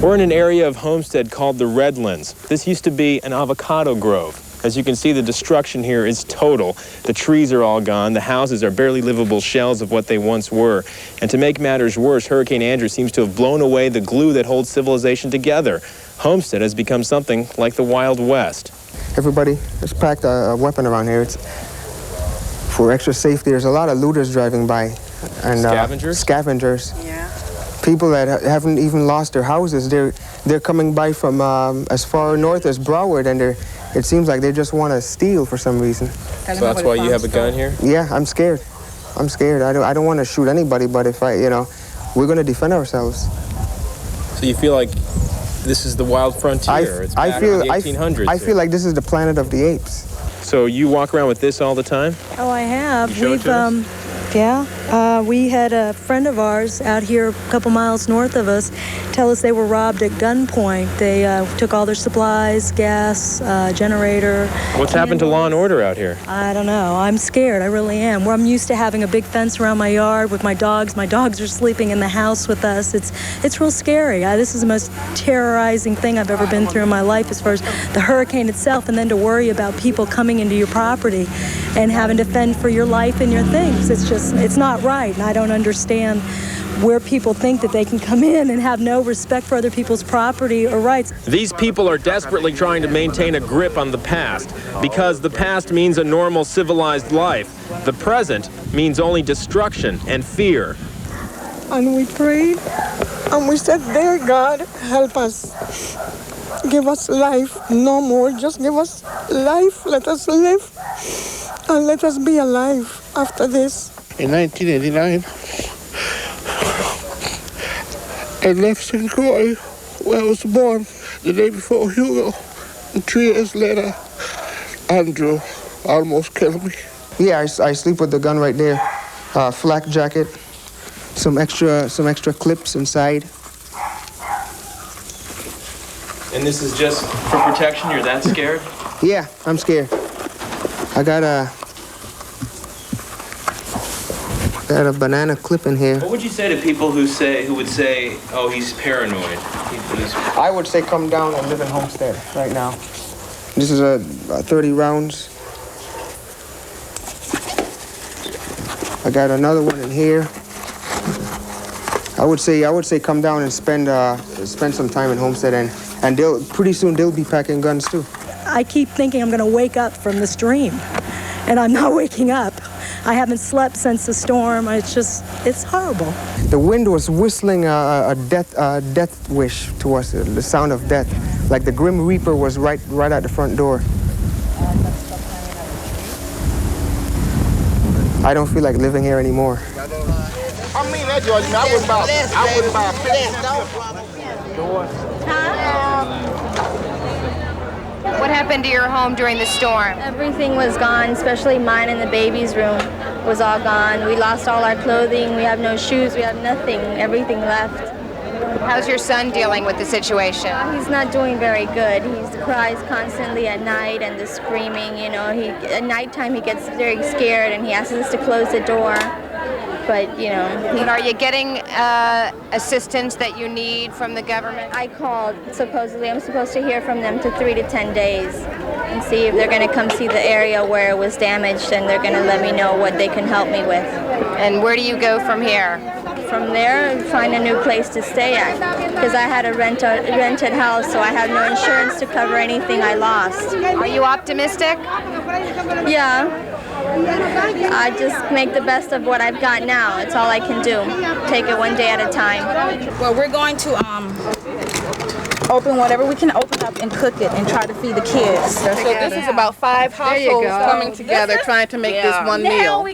We're in an area of Homestead called the Redlands. This used to be an avocado grove. As you can see, the destruction here is total. The trees are all gone. The houses are barely livable shells of what they once were. And to make matters worse, Hurricane Andrew seems to have blown away the glue that holds civilization together. Homestead has become something like the Wild West. Everybody has packed a weapon around here. It's for extra safety. There's a lot of looters driving by. And scavengers? Scavengers. Yeah. People that haven't even lost their houses. They're coming by from as far north as Broward, and it seems like they just want to steal for some reason. So that's why you have a gun here? Yeah, I'm scared. I'm scared. I don't want to shoot anybody, but if we're going to defend ourselves. So you feel like this is the wild frontier? It's back in the 1800s. I feel like this is the planet of the apes. So you walk around with this all the time? Oh, I have. You show it to us? We had a friend of ours out here a couple miles north of us tell us they were robbed at gunpoint. They took all their supplies, gas, generator. What's happened to law and order out here? I don't know. I'm scared. I really am. I'm used to having a big fence around my yard with my dogs. My dogs are sleeping in the house with us. It's real scary. This is the most terrorizing thing I've ever been through in my life as far as the hurricane itself, and then to worry about people coming into your property and having to fend for your life and your things. It's not right, and I don't understand where people think that they can come in and have no respect for other people's property or rights. These people are desperately trying to maintain a grip on the past, because the past means a normal, civilized life. The present means only destruction and fear. And we prayed, and we said, "Dear God, help us. Give us life, no more. Just give us life. Let us live, and let us be alive after this." In 1989, I left St. Croix, where I was born, the day before Hugo. And 3 years later, Andrew almost killed me. Yeah, I sleep with the gun right there. Flak jacket, some extra clips inside. And this is just for protection? You're that scared? Yeah, I'm scared. I got a banana clip in here. What would you say to people who would say, oh, he's paranoid? I would say come down and live in Homestead right now. This is a 30 rounds. I got another one in here. I would say come down and spend some time in Homestead, and pretty soon they'll be packing guns too. I keep thinking I'm going to wake up from this dream, and I'm not waking up. I haven't slept since the storm. It's horrible. The wind was whistling a death wish to us, the sound of death, like the Grim Reaper was right at the front door. I don't feel like living here anymore. I mean that, George. I wouldn't buy What happened to your home during the storm? Everything was gone, especially mine and the baby's room was all gone. We lost all our clothing. We have no shoes. We have nothing. Everything left. How's your son dealing with the situation? He's not doing very good. He cries constantly at night and the screaming. You know, at nighttime he gets very scared and he asks us to close the door. But, you know... Are you getting assistance that you need from the government? I called, supposedly. I'm supposed to hear from them to 3 to 10 days and see if they're going to come see the area where it was damaged, and they're going to let me know what they can help me with. And where do you go from here? From there, find a new place to stay at, because I had a rented house, so I have no insurance to cover anything I lost. Are you optimistic? Yeah. I just make the best of what I've got now. It's all I can do. Take it one day at a time. Well, we're going to open whatever we can open up and cook it and try to feed the kids. So this is about 5 households coming together trying to make this one meal.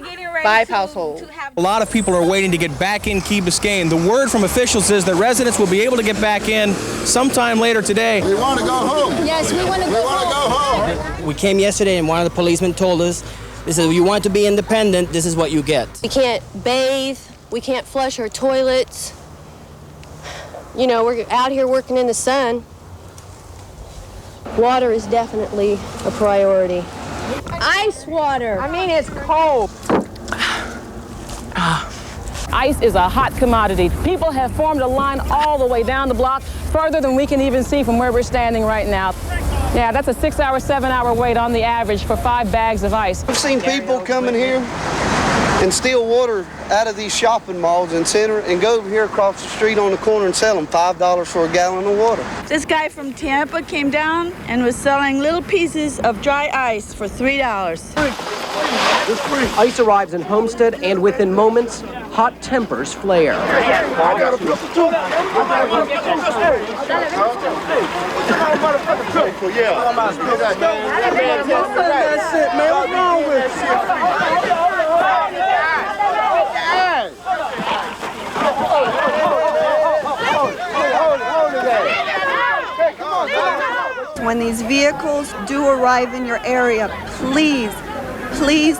5 households. A lot of people are waiting to get back in Key Biscayne. The word from officials is that residents will be able to get back in sometime later today. We want to go home. Yes, we want to go home. We came yesterday and one of the policemen told us, they said, if you want to be independent, this is what you get. We can't bathe. We can't flush our toilets. You know, we're out here working in the sun. Water is definitely a priority. Ice water. I mean, it's cold. Ice is a hot commodity. People have formed a line all the way down the block, further than we can even see from where we're standing right now. Yeah, that's a 6-hour, 7-hour wait on the average for 5 bags of ice. I've seen people come in here and steal water out of these shopping malls and center and go over here across the street on the corner and sell them $5 for a gallon of water. This guy from Tampa came down and was selling little pieces of dry ice for $3. Ice arrives in Homestead, and within moments, hot tempers flare. When these vehicles do arrive in your area, please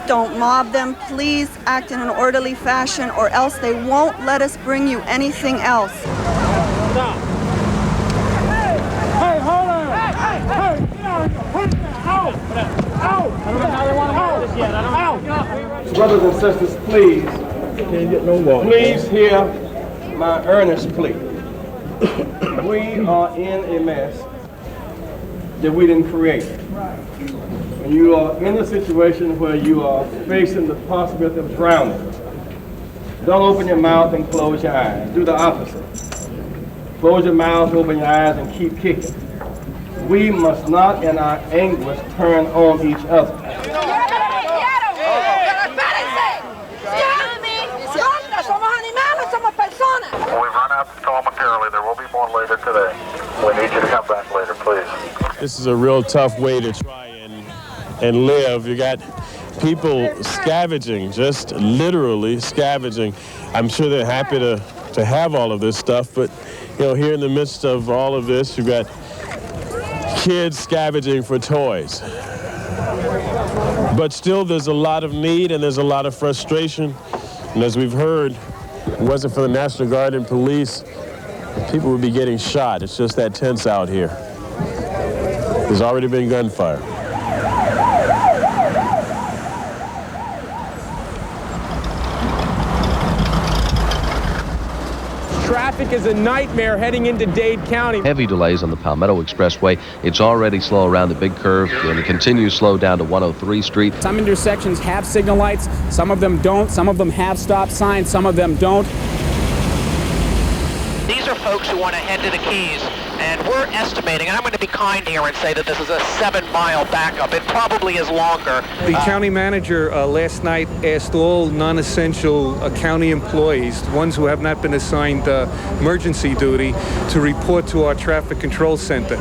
don't mob them. Please act in an orderly fashion, or else they won't let us bring you anything else. Stop. Hey, hold on. Hey, get out of here. Out. I don't know how they want to do this yet. Out. Brothers and sisters, please. Can't get no water. Please hear my earnest plea. We are in a mess that we didn't create. And you are in a situation where you are facing the possibility of drowning. Don't open your mouth and close your eyes. Do the opposite. Close your mouth, open your eyes, and keep kicking. We must not, in our anguish, turn on each other. We've run out the storm momentarily. There will be more later today. We need you to come back later, please. This is a real tough way to try and live. You got people scavenging, just literally scavenging. I'm sure they're happy to have all of this stuff, but you know, here in the midst of all of this, you've got kids scavenging for toys. But still, there's a lot of need and there's a lot of frustration. And as we've heard, if it wasn't for the National Guard and police, people would be getting shot. It's just that tense out here. There's already been gunfire. Traffic is a nightmare heading into Dade County. Heavy delays on the Palmetto Expressway. It's already slow around the big curve, and it continues slow down to 103 Street. Some intersections have signal lights, some of them don't, some of them have stop signs, some of them don't. These are folks who want to head to the Keys, and we're estimating, and I'm going to be kind here and say that this is a 7-mile backup. It probably is longer. The county manager last night asked all non-essential county employees, ones who have not been assigned emergency duty, to report to our traffic control center.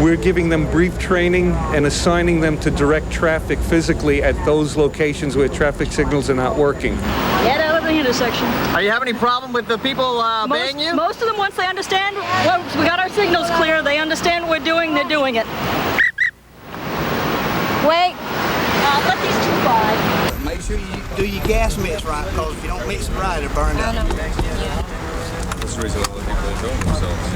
We're giving them brief training and assigning them to direct traffic physically at those locations where traffic signals are not working. Get out of the intersection. Are you having any problem with the people obeying you? Most of them, once they understand, once we got our signals clear, they understand what we're doing, they're doing it. Wait. Let these two by. Make sure you do your gas mix right, because if you don't mix it right, it'll burn out. That's the reason all the people are doing themselves.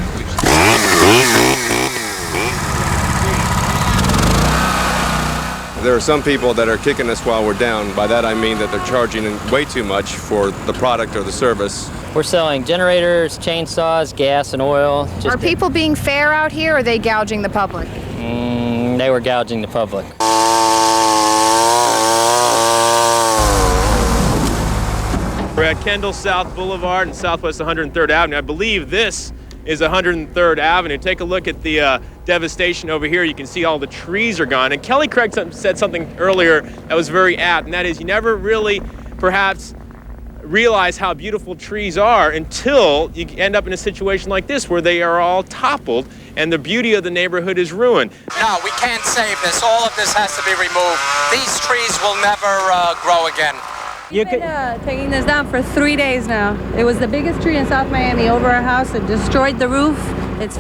There are some people that are kicking us while we're down. By that I mean that they're charging way too much for the product or the service. We're selling generators, chainsaws, gas, and oil. Are people being fair out here, or are they gouging the public? They were gouging the public. We're at Kendall South Boulevard and Southwest 103rd Avenue. I believe this is 103rd Avenue. Take a look at the devastation over here. You can see all the trees are gone. And Kelly Craig said something earlier that was very apt, and that is you never really perhaps realize how beautiful trees are until you end up in a situation like this where they are all toppled and the beauty of the neighborhood is ruined. No, we can't save this. All of this has to be removed. These trees will never grow again. You've been taking this down for 3 days now. It was the biggest tree in South Miami over our house. It destroyed the roof.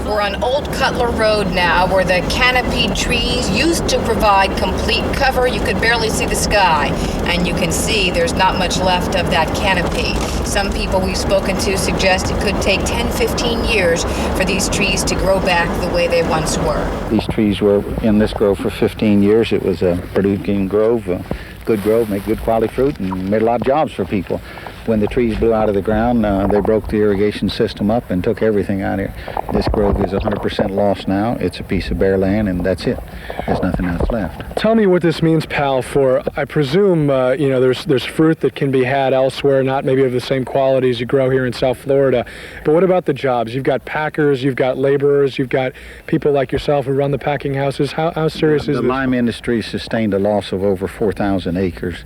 We're on Old Cutler Road now, where the canopied trees used to provide complete cover. You could barely see the sky, and you can see there's not much left of that canopy. Some people we've spoken to suggest it could take 10, 15 years for these trees to grow back the way they once were. These trees were in this grove for 15 years. It was a producing grove, good grove, make good quality fruit, and made a lot of jobs for people. When the trees blew out of the ground, they broke the irrigation system up and took everything out of here. This grove is 100% lost now. It's a piece of bare land, and that's it. There's nothing else left. Tell me what this means, pal, for, I presume, there's fruit that can be had elsewhere, not maybe of the same quality as you grow here in South Florida. But what about the jobs? You've got packers, you've got laborers, you've got people like yourself who run the packing houses. How serious is this? The lime industry sustained a loss of over 4,000 acres.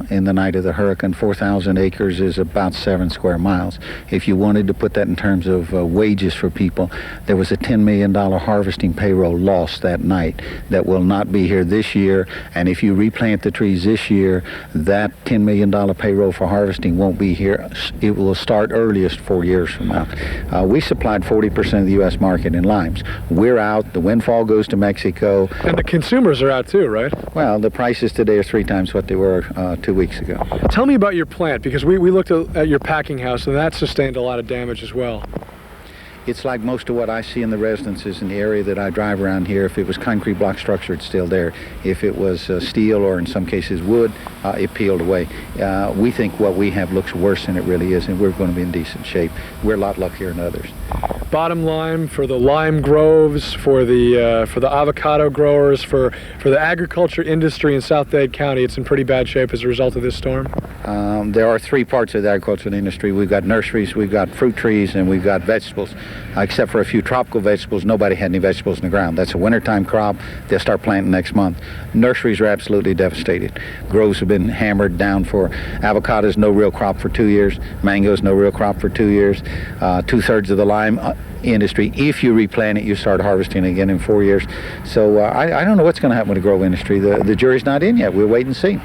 In the night of the hurricane. 4,000 acres is about 7 square miles. If you wanted to put that in terms of wages for people, there was a $10 million harvesting payroll lost that night that will not be here this year. And if you replant the trees this year, that $10 million payroll for harvesting won't be here. It will start earliest 4 years from now. We supplied 40% of the U.S. market in limes. We're out. The windfall goes to Mexico. And the consumers are out too, right? Well, the prices today are 3 times what they were 2 weeks ago. Tell me about your plant, because we looked at your packing house, and that sustained a lot of damage as well. It's like most of what I see in the residences in the area that I drive around here. If it was concrete block structure, it's still there. If it was steel, or in some cases wood, it peeled away. We think what we have looks worse than it really is, and we're going to be in decent shape. We're a lot luckier than others. Bottom line, for the lime groves, for the avocado growers, for the agriculture industry in South Dade County, it's in pretty bad shape as a result of this storm? There are 3 parts of the agricultural industry. We've got nurseries, we've got fruit trees, and we've got vegetables. Except for a few tropical vegetables, nobody had any vegetables in the ground. That's a wintertime crop. They'll start planting next month. Nurseries are absolutely devastated. Groves have been hammered down. For avocados, no real crop for 2 years. Mangoes, no real crop for 2 years. 2/3 of the lime industry, if you replant it, you start harvesting again in 4 years. So I don't know what's going to happen with the grove industry. The jury's not in yet. We'll wait and see.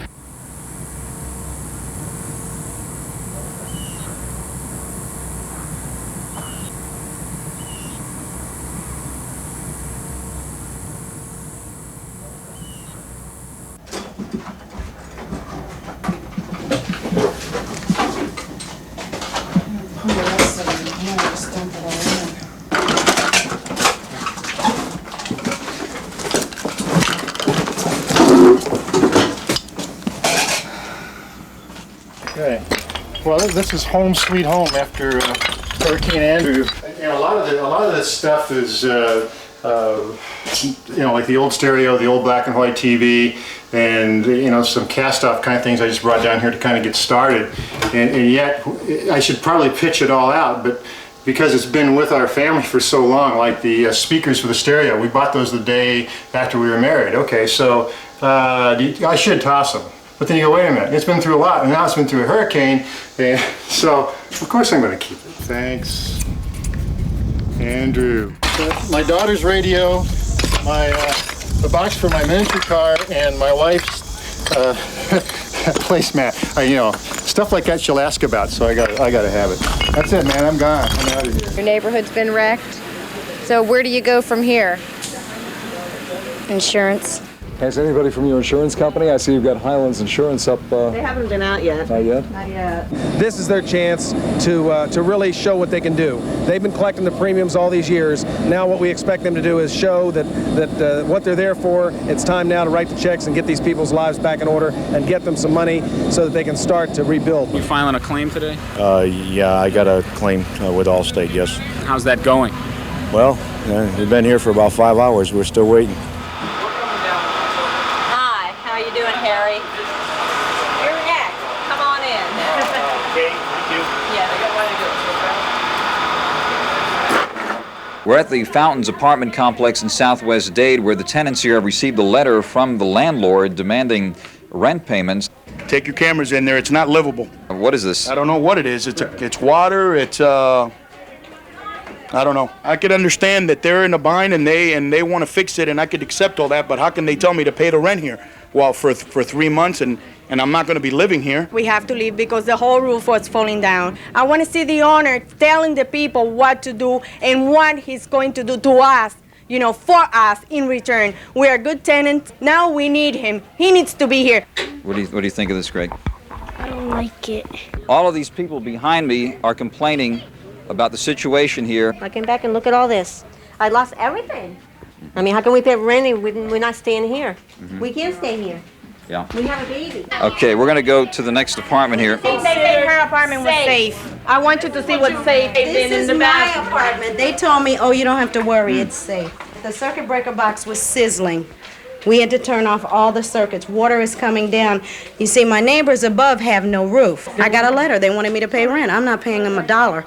Okay. Well, this is home sweet home after Hurricane Andrew. A lot of this stuff is, like the old stereo, the old black and white TV, and some cast-off kind of things I just brought down here to kind of get started. And yet, I should probably pitch it all out, but because it's been with our family for so long, like the speakers for the stereo, we bought those the day after we were married. Okay, so I should toss them. But then you go, wait a minute, it's been through a lot, and now it's been through a hurricane, and so of course I'm going to keep it. Thanks, Andrew. My daughter's radio, the box for my miniature car, and my wife's placemat. Stuff like that she'll ask about, so I got to have it. That's it, man. I'm gone. I'm out of here. Your neighborhood's been wrecked. So where do you go from here? Insurance. Has anybody from your insurance company? I see you've got Highlands Insurance up. They haven't been out yet. Not yet? Not yet. This is their chance to really show what they can do. They've been collecting the premiums all these years. Now what we expect them to do is show that what they're there for. It's time now to write the checks and get these people's lives back in order and get them some money so that they can start to rebuild. You filing a claim today? Yeah, I got a claim with Allstate, yes. How's that going? Well, we've been here for about 5 hours. We're still waiting. Harry. You're next. Come on in. Okay, thank you. Yeah, they got one to do. We're at the Fountains apartment complex in Southwest Dade, where the tenants here have received a letter from the landlord demanding rent payments. Take your cameras in there. It's not livable. What is this? I don't know what it is. It's water. It's I don't know. I could understand that they're in a bind and they want to fix it, and I could accept all that. But how can they tell me to pay the rent here? Well, for 3 months, and I'm not going to be living here. We have to leave because the whole roof was falling down. I want to see the owner telling the people what to do and what he's going to do to us, for us in return. We are good tenants. Now we need him. He needs to be here. What do you think of this, Greg? I don't like it. All of these people behind me are complaining about the situation here. I came back and look at all this. I lost everything. I mean, how can we pay rent when we're not staying here? Mm-hmm. We can't stay here. Yeah. We have a baby. Okay, we're going to go to the next apartment here. They said her apartment was safe. I want you to see what's safe. This is my apartment. They told me, oh, you don't have to worry, it's safe. The circuit breaker box was sizzling. We had to turn off all the circuits. Water is coming down. You see, my neighbors above have no roof. I got a letter. They wanted me to pay rent. I'm not paying them $1.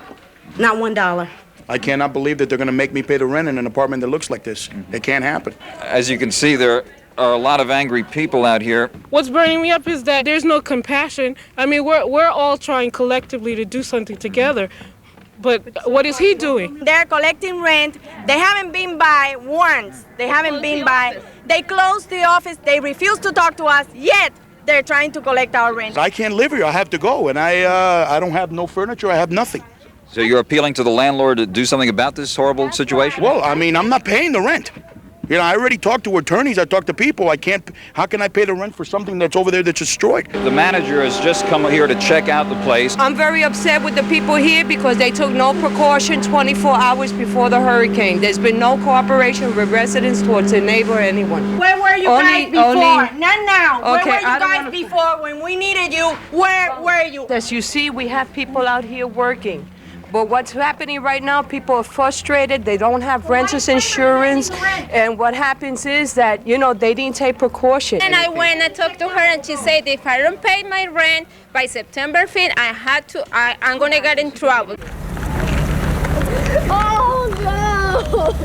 Not $1. I cannot believe that they're going to make me pay the rent in an apartment that looks like this. It can't happen. As you can see, there are a lot of angry people out here. What's burning me up is that there's no compassion. I mean, we're all trying collectively to do something together. But what is he doing? They're collecting rent. They haven't been by once. They haven't been by. They closed the office. They refuse to talk to us, yet they're trying to collect our rent. I can't live here. I have to go, and I don't have no furniture. I have nothing. So you're appealing to the landlord to do something about this horrible situation? Well, I mean, I'm not paying the rent. I already talked to attorneys. I talked to people. How can I pay the rent for something that's over there that's destroyed? The manager has just come here to check out the place. I'm very upset with the people here because they took no precaution 24 hours before the hurricane. There's been no cooperation with residents towards a neighbor or anyone. Where were you guys before? Not now. Where were you guys before when we needed you? Where were you? As you see, we have people out here working. But what's happening right now, people are frustrated. They don't have renter's insurance. And what happens is that, they didn't take precaution. And I went and talked to her, and she said if I don't pay my rent by September 5th, I'm going to get in trouble. Oh, no!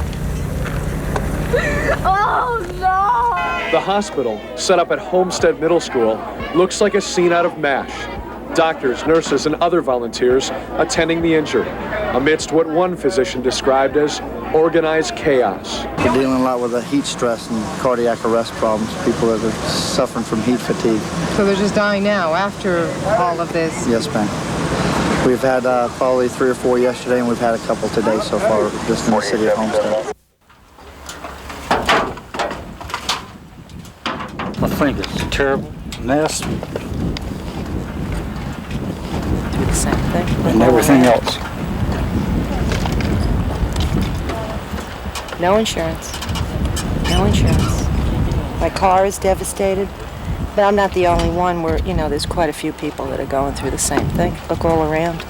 Oh, no! The hospital, set up at Homestead Middle School, looks like a scene out of MASH. Doctors, nurses, and other volunteers attending the injured, amidst what one physician described as organized chaos. We're dealing a lot with the heat stress and cardiac arrest problems, people that are suffering from heat fatigue. So they're just dying now after all of this? Yes, ma'am. We've had probably 3 or 4 yesterday, and we've had a couple today so far, just in the city of Homestead. I think it's a terrible mess. Same thing. And everything else. No insurance. No insurance. My car is devastated. But I'm not the only one. There's quite a few people that are going through the same thing. Look all around.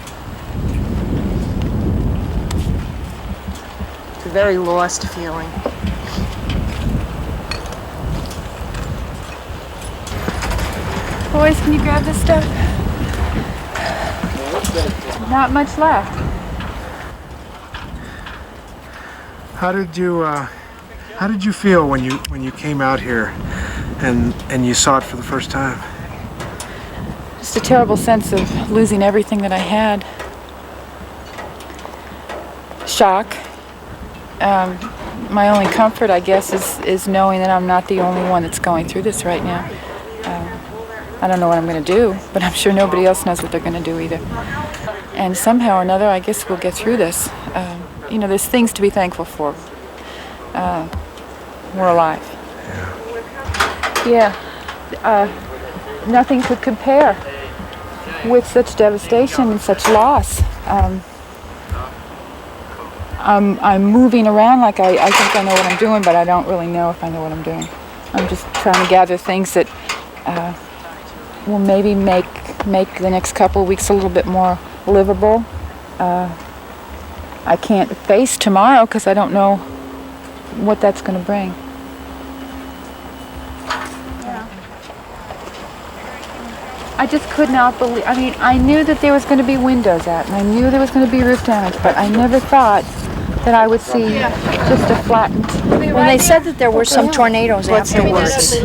It's a very lost feeling. Boys, can you grab this stuff? Not much left. How did you feel when you came out here and you saw it for the first time? Just a terrible sense of losing everything that I had. Shock. My only comfort, I guess, is knowing that I'm not the only one that's going through this right now. I don't know what I'm going to do, but I'm sure nobody else knows what they're going to do either. And somehow or another, I guess we'll get through this. There's things to be thankful for. We're alive. Yeah. Nothing could compare with such devastation and such loss. I'm moving around like I think I know what I'm doing, but I don't really know if I know what I'm doing. I'm just trying to gather things that will maybe make the next couple of weeks a little bit more livable. I can't face tomorrow because I don't know what that's going to bring. I just could not believe, I knew that there was going to be windows out, and I knew there was going to be roof damage, but I never thought that I would see just a flattened. Well, they said that there were some tornadoes afterwards.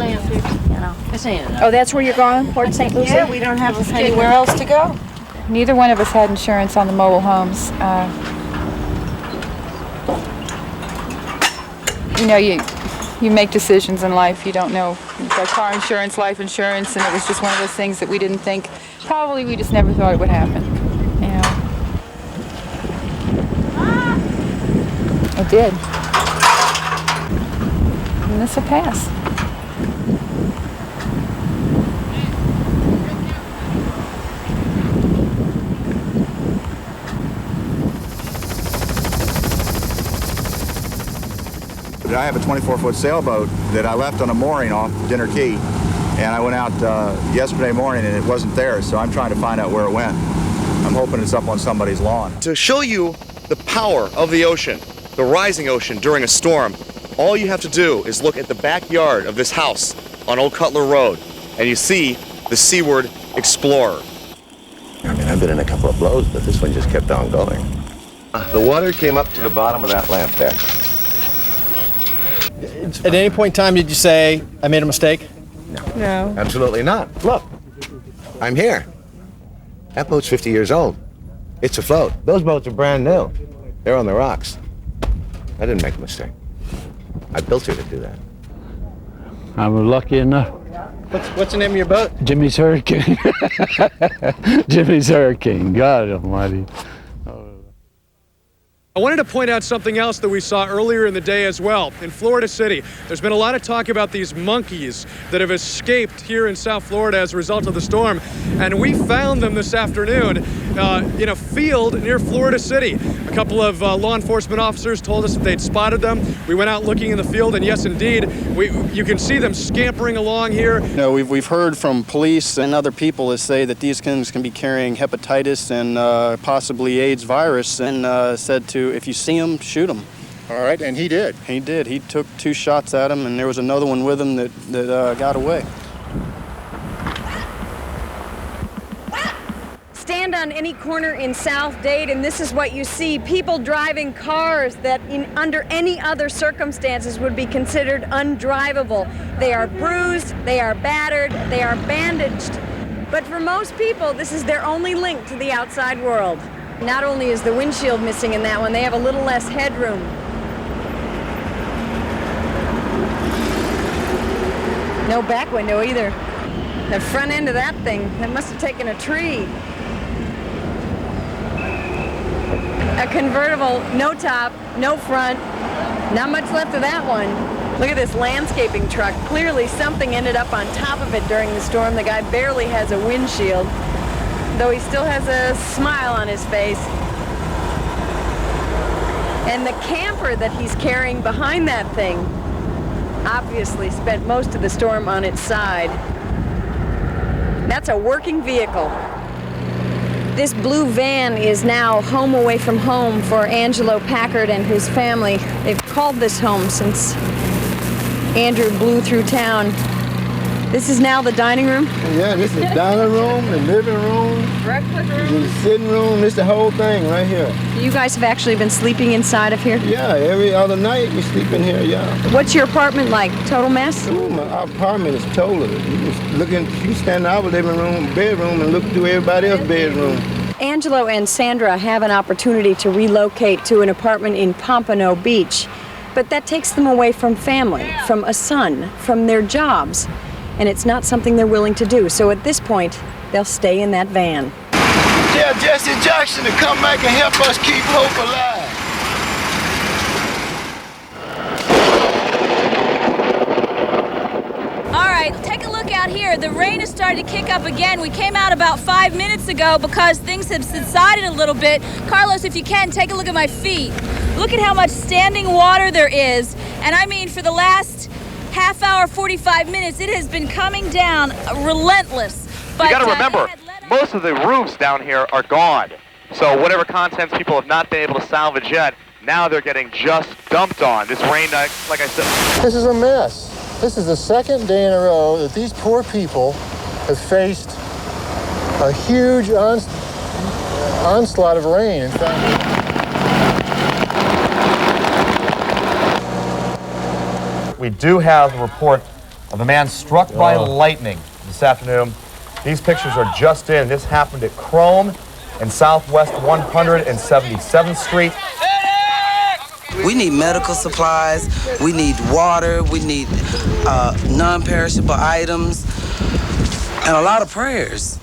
Oh, that's where you're going, Port St. Lucie? Yeah, we don't have anywhere else to go. Neither one of us had insurance on the mobile homes. You make decisions in life. You don't know. It's like car insurance, life insurance, and it was just one of those things that we didn't think. Probably we just never thought it would happen. It did. And this will pass. I have a 24-foot sailboat that I left on a mooring off Dinner Key, and I went out yesterday morning and it wasn't there, so I'm trying to find out where it went. I'm hoping it's up on somebody's lawn. To show you the power of the ocean, the rising ocean during a storm, all you have to do is look at the backyard of this house on Old Cutler Road, and you see the Seaward Explorer. I've been in a couple of blows, but this one just kept on going. The water came up to the bottom of that lamp there. At any point in time, did you say, I made a mistake? No. Absolutely not. Look, I'm here. That boat's 50 years old. It's afloat. Those boats are brand new. They're on the rocks. I didn't make a mistake. I built her to do that. I was lucky enough. What's the name of your boat? Jimmy's Hurricane. Jimmy's Hurricane. God almighty. I wanted to point out something else that we saw earlier in the day as well. In Florida City, there's been a lot of talk about these monkeys that have escaped here in South Florida as a result of the storm. And we found them this afternoon in a field near Florida City. A couple of law enforcement officers told us that they'd spotted them. We went out looking in the field, and yes, indeed, you can see them scampering along here. We've heard from police and other people that say that these things can be carrying hepatitis and possibly AIDS virus, and said to, if you see them, shoot them. All right, and he did. He did. He took 2 shots at him, and there was another one with him that got away. Stand on any corner in South Dade, and this is what you see. People driving cars that under any other circumstances would be considered undrivable. They are bruised, they are battered, they are bandaged. But for most people, this is their only link to the outside world. Not only is the windshield missing in that one, they have a little less headroom. No back window either. The front end of that thing, that must have taken a tree. A convertible, no top, no front, not much left of that one. Look at this landscaping truck. Clearly something ended up on top of it during the storm. The guy barely has a windshield, though he still has a smile on his face. And the camper that he's carrying behind that thing obviously spent most of the storm on its side. That's a working vehicle. This blue van is now home away from home for Angelo Packard and his family. They've called this home since Andrew blew through town. This is now the dining room? Yeah, this is the dining room, the living room, breakfast room, the sitting room. This is the whole thing right here. You guys have actually been sleeping inside of here? Yeah, every other night we sleep in here, yeah. What's your apartment like? Total mess? Ooh, our apartment is total. You stand in our living room, bedroom, and look through everybody else's bedroom. Angelo and Sandra have an opportunity to relocate to an apartment in Pompano Beach, but that takes them away from family, from a son, from their jobs, and it's not something they're willing to do. So at this point, they'll stay in that van. Yeah, Jesse Jackson to come back and help us keep hope alive. All right, take a look out here. The rain has started to kick up again. We came out about 5 minutes ago because things have subsided a little bit. Carlos, if you can, take a look at my feet. Look at how much standing water there is. And I mean, for the last half hour, 45 minutes, it has been coming down relentless. But, you got to remember, most of the roofs down here are gone. So whatever contents people have not been able to salvage yet, now they're getting just dumped on. This rain, like I said. This is a mess. This is the second day in a row that these poor people have faced a huge onslaught of rain. In fact, we do have a report of a man struck by lightning this afternoon. These pictures are just in. This happened at Chrome and Southwest 177th Street. We need medical supplies, we need water, we need non-perishable items, and a lot of prayers.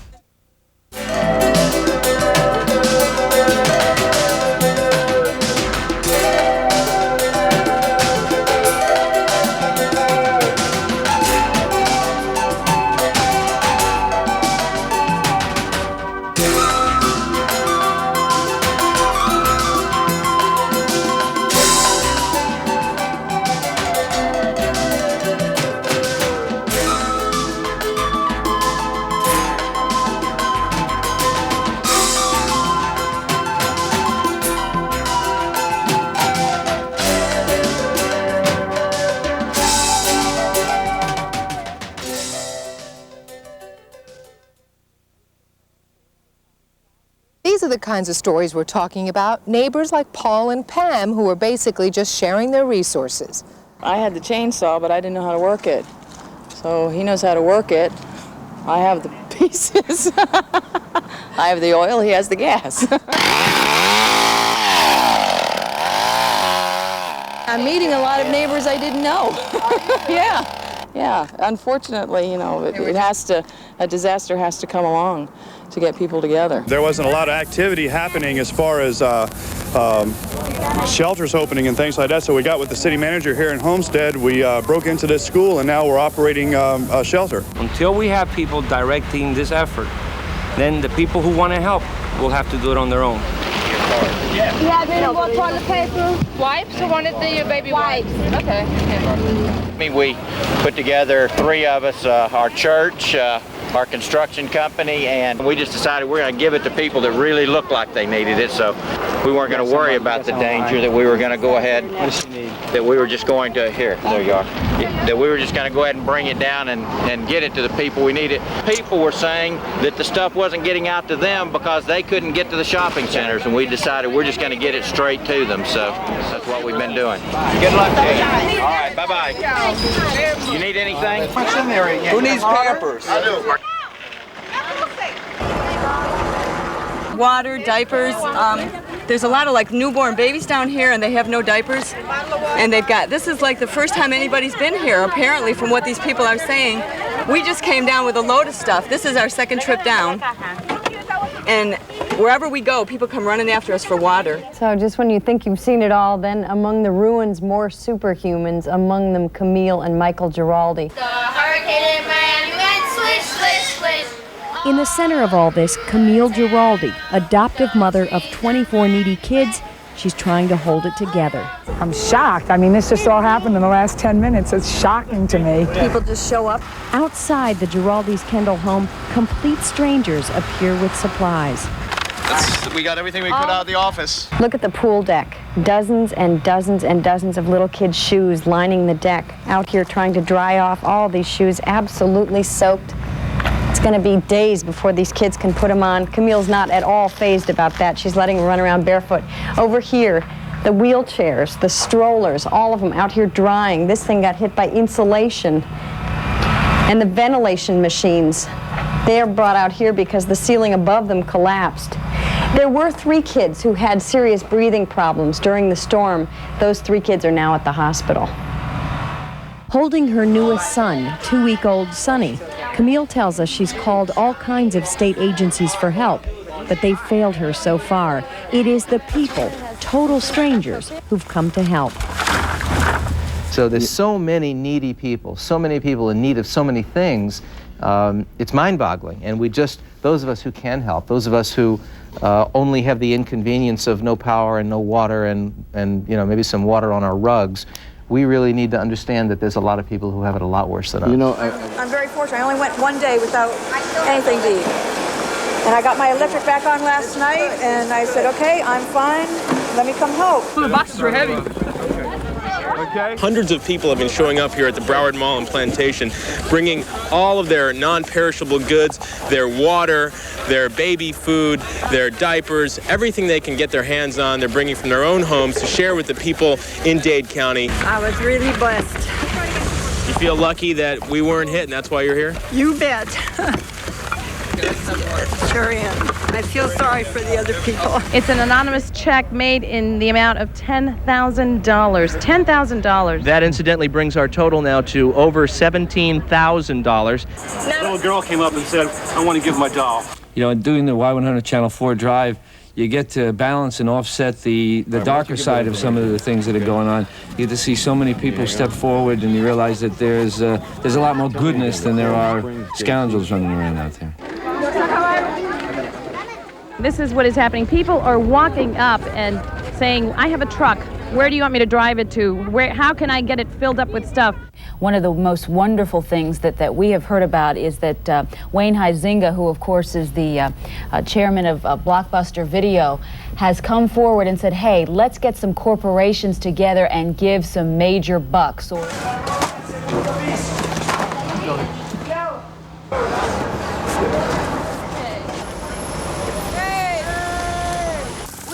These are the kinds of stories we're talking about. Neighbors like Paul and Pam who are basically just sharing their resources. I had the chainsaw, but I didn't know how to work it. So he knows how to work it. I have the pieces. I have the oil, he has the gas. I'm meeting a lot of neighbors I didn't know. Yeah. Unfortunately, you know, a disaster has to come along to get people together. There wasn't a lot of activity happening as far as shelters opening and things like that, so we got with the city manager here in Homestead. We broke into this school and now we're operating a shelter. Until we have people directing this effort, then the people who want to help will have to do it on their own. You have any more toilet paper? Wipes or one of the baby wipes? Okay. I mean, we put together 3 of us, our church, our construction company, and we just decided we're going to give it to people that really looked like they needed it, so we weren't going to worry about the danger, that we were going to go ahead, that we were just going to, here, there you are, that we were just going to go ahead and bring it down and get it to the people we needed. People were saying that the stuff wasn't getting out to them because they couldn't get to the shopping centers, and we decided we're just going to get it straight to them, so that's what we've been doing. Good luck to you. All right, bye-bye. You need anything? Who needs Pampers? I do. Water, diapers. There's a lot of like newborn babies down here and they have no diapers. And this is like the first time anybody's been here, apparently, from what these people are saying. We just came down with a load of stuff. This is our second trip down. And wherever we go, people come running after us for water. So just when you think you've seen it all, then among the ruins, more superhumans, among them Camille and Michael Giraldi. In the center of all this, Camille Giraldi, adoptive mother of 24 needy kids, she's trying to hold it together. I'm shocked. I mean, this just all happened in the last 10 minutes. It's shocking to me. People just show up. Outside the Giraldi's Kendall home, complete strangers appear with supplies. We got everything we could out of the office. Look at the pool deck. Dozens and dozens and dozens of little kids' shoes lining the deck. Out here trying to dry off all these shoes, absolutely soaked. It's going to be days before these kids can put them on. Camille's not at all fazed about that. She's letting them run around barefoot. Over here, the wheelchairs, the strollers, all of them out here drying. This thing got hit by insulation. And the ventilation machines, they're brought out here because the ceiling above them collapsed. There were 3 kids who had serious breathing problems during the storm. Those 3 kids are now at the hospital. Holding her newest son, 2-week-old Sonny, Camille tells us she's called all kinds of state agencies for help, but they've failed her so far. It is the people, total strangers, who've come to help. So there's so many needy people, so many people in need of so many things. It's mind-boggling. And those of us who can help, those of us who only have the inconvenience of no power and no water and maybe some water on our rugs, we really need to understand that there's a lot of people who have it a lot worse than us. I'm very fortunate. I only went one day without anything to eat. And I got my electric back on last night, and I said, okay, I'm fine. Let me come home. The boxes were heavy. Hundreds of people have been showing up here at the Broward Mall and Plantation, bringing all of their non-perishable goods, their water, their baby food, their diapers, everything they can get their hands on, they're bringing from their own homes to share with the people in Dade County. I was really blessed. You feel lucky that we weren't hit and that's why you're here? You bet. Sure am. I feel sorry for the other people. It's an anonymous check made in the amount of $10,000. $10,000. That incidentally brings our total now to over $17,000. A little girl came up and said, I want to give my doll. You know, doing the Y100 Channel 4 drive, you get to balance and offset the darker side of some of the things that are going on. You get to see so many people step forward, and you realize that there's a lot more goodness than there are scoundrels running around out there. This is what is happening. People are walking up and saying, I have a truck. Where do you want me to drive it to? How can I get it filled up with stuff? One of the most wonderful things that we have heard about is that Wayne Huizinga, who of course is the chairman of Blockbuster Video, has come forward and said, hey, let's get some corporations together and give some major bucks. We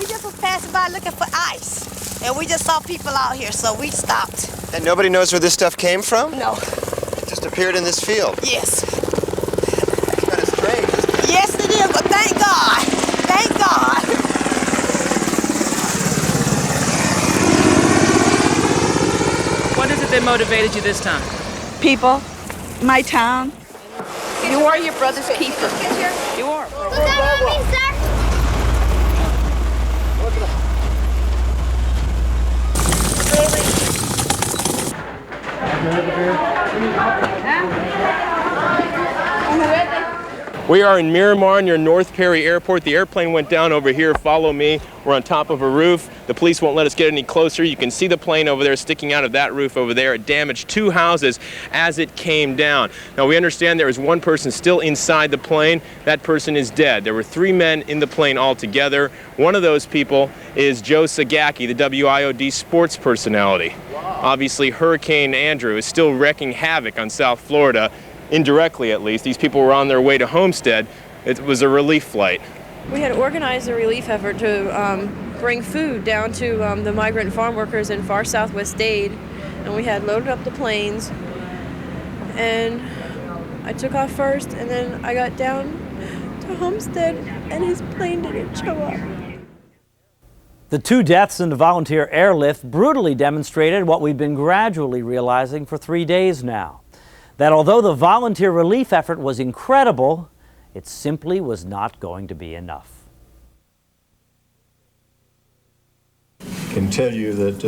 just was passing by looking for ice. And we just saw people out here, so we stopped. And nobody knows where this stuff came from? No. It just appeared in this field. Yes. It's kind of strange. Yes, it is, but thank God. Thank God. What is it that motivated you this time? People, my town. You are your brother's keeper. You are. We are in Miramar near North Perry Airport. The airplane went down over here. Follow me. We're on top of a roof. The police won't let us get any closer. You can see the plane over there sticking out of that roof over there. It damaged 2 houses as it came down. Now we understand there is 1 person still inside the plane. That person is dead. There were 3 men in the plane altogether. One of those people is Joe Sagaki, the WIOD sports personality. Obviously Hurricane Andrew is still wreaking havoc on South Florida. Indirectly, at least. These people were on their way to Homestead. It was a relief flight. We had organized a relief effort to bring food down to the migrant farm workers in far southwest Dade, and we had loaded up the planes, and I took off first, and then I got down to Homestead, and his plane didn't show up. The 2 deaths in the volunteer airlift brutally demonstrated what we've been gradually realizing for 3 days now. That although the volunteer relief effort was incredible, it simply was not going to be enough. I can tell you that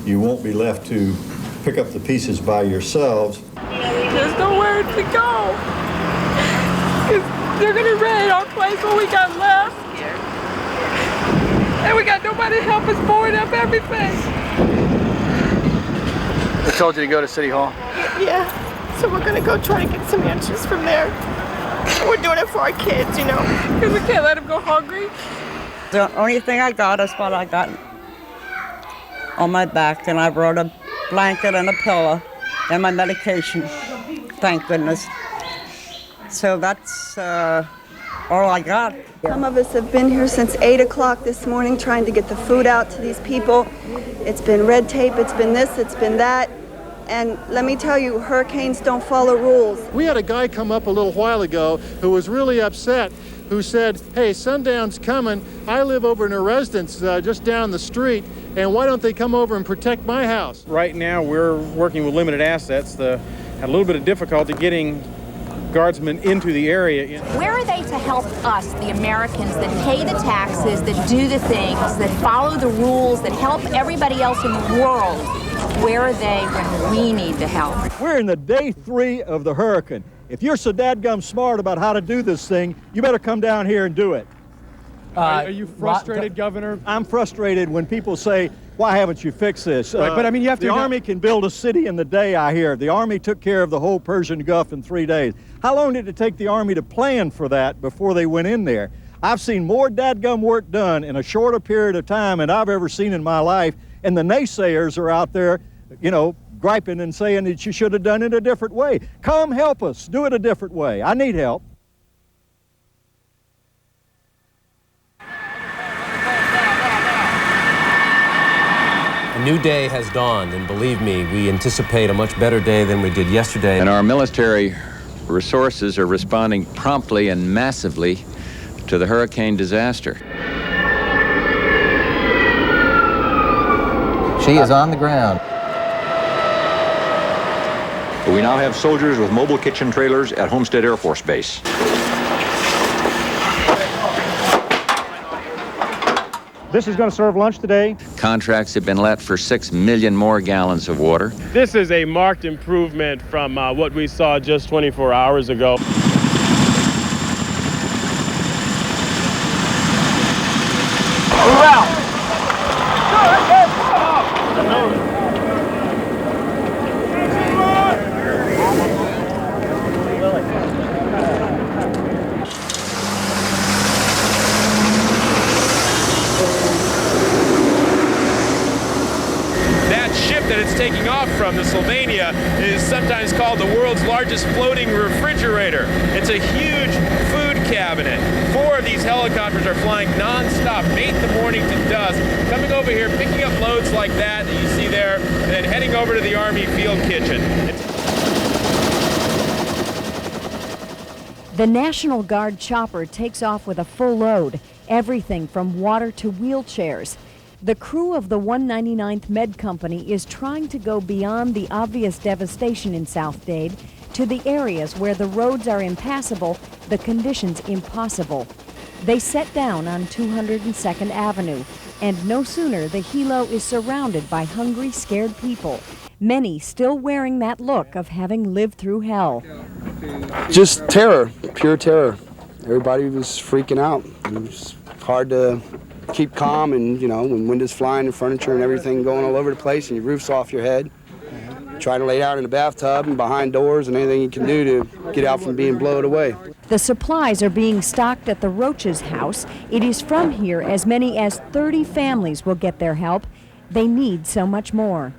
you won't be left to pick up the pieces by yourselves. There's nowhere to go. They're going to raid our place, what we got left. And we got nobody to help us board up everything. They told you to go to City Hall? Yeah, so we're gonna go try to get some answers from there. We're doing it for our kids, you know, because we can't let them go hungry. The only thing I got is what I got on my back, and I brought a blanket and a pillow and my medication, thank goodness. So that's all I got. Some of us have been here since 8 o'clock this morning trying to get the food out to these people. It's been red tape, it's been this, it's been that. And let me tell you, hurricanes don't follow rules. We had a guy come up a little while ago who was really upset, who said, hey, sundown's coming. I live over in a residence just down the street, and why don't they come over and protect my house? Right now, we're working with limited assets. Had a little bit of difficulty getting guardsmen into the area. Where are they to help us, the Americans, that pay the taxes, that do the things, that follow the rules, that help everybody else in the world? Where are they when we need the help? We're in the day 3 of the hurricane. If you're so dadgum smart about how to do this thing, you better come down here and do it. Are you frustrated, Governor? I'm frustrated when people say, why haven't you fixed this? Right, but I mean, you have to. The Army can build a city in the day, I hear. The Army took care of the whole Persian Gulf in 3 days. How long did it take the Army to plan for that before they went in there? I've seen more dadgum work done in a shorter period of time than I've ever seen in my life, and the naysayers are out there, you know, griping and saying that you should have done it a different way. Come help us, do it a different way. I need help. A new day has dawned, and believe me, we anticipate a much better day than we did yesterday. And our military resources are responding promptly and massively to the hurricane disaster. She is on the ground. We now have soldiers with mobile kitchen trailers at Homestead Air Force Base. This is going to serve lunch today. Contracts have been let for 6 million more gallons of water. This is a marked improvement from what we saw just 24 hours ago. Taking off from the Sylvania is sometimes called the world's largest floating refrigerator. It's a huge food cabinet. 4 of these helicopters are flying non-stop, 8 in the morning to dusk, coming over here, picking up loads like that you see there, and then heading over to the Army field kitchen. The National Guard chopper takes off with a full load, everything from water to wheelchairs. The crew of the 199th Med Company is trying to go beyond the obvious devastation in South Dade to the areas where the roads are impassable, the conditions impossible. They set down on 202nd Avenue, and no sooner the helo is surrounded by hungry, scared people, many still wearing that look of having lived through hell. Just terror, pure terror. Everybody was freaking out. It was hard to keep calm, and you know, when wind is flying and furniture and everything going all over the place and your roof's off your head, try to lay out in a bathtub and behind doors and anything you can do to get out from being blown away. The supplies are being stocked at the Roach's house. It is from here as many as 30 families will get their help. They need so much more.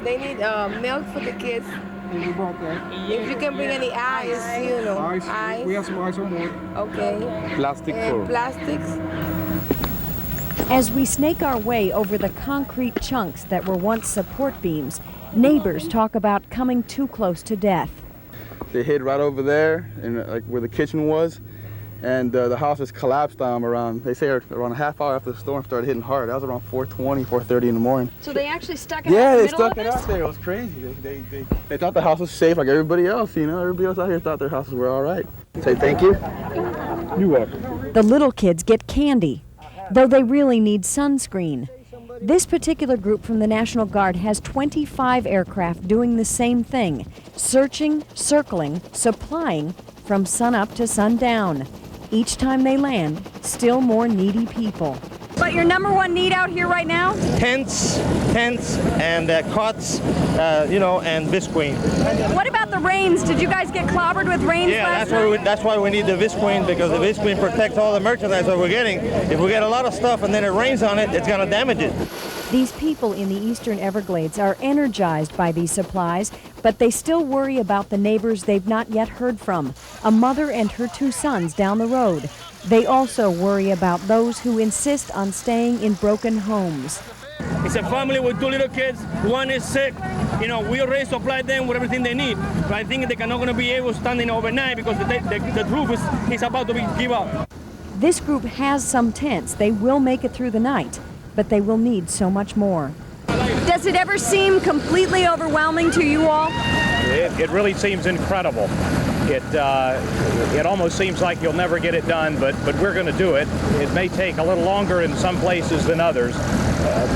They need milk for the kids. If you can bring any ice, you know. Ice. We have some ice on board. Okay. Plastic and plastics. As we snake our way over the concrete chunks that were once support beams, neighbors talk about coming too close to death. They hid right over there, and like where the kitchen was, and the house has collapsed around, they say around a half hour after the storm started hitting hard. That was around 4:20, 4:30 in the morning. So they actually stuck it yeah, out in the they middle stuck of it this? out there. It was crazy. They thought the house was safe like everybody else, you know. Everybody else out here thought their houses were all right. Say thank you. You're welcome. The little kids get candy, though they really need sunscreen. This particular group from the National Guard has 25 aircraft doing the same thing, searching, circling, supplying from sunup to sundown. Each time they land, still more needy people. But your number one need out here right now? Tents, and cots, and Visqueen. What about the rains? Did you guys get clobbered with rains last night? That's why we need the Visqueen, because the Visqueen protects all the merchandise that we're getting. If we get a lot of stuff and then it rains on it, it's going to damage it. These people in the eastern Everglades are energized by these supplies, but they still worry about the neighbors they've not yet heard from, a mother and her 2 sons down the road. They also worry about those who insist on staying in broken homes. It's a family with 2 little kids. One is sick. We already supplied them with everything they need. But I think they're not going to be able to stand in overnight because the roof is about to be give up. This group has some tents. They will make it through the night, but they will need so much more. Does it ever seem completely overwhelming to you all? It really seems incredible. It almost seems like you'll never get it done, but we're going to do it. It may take a little longer in some places than others,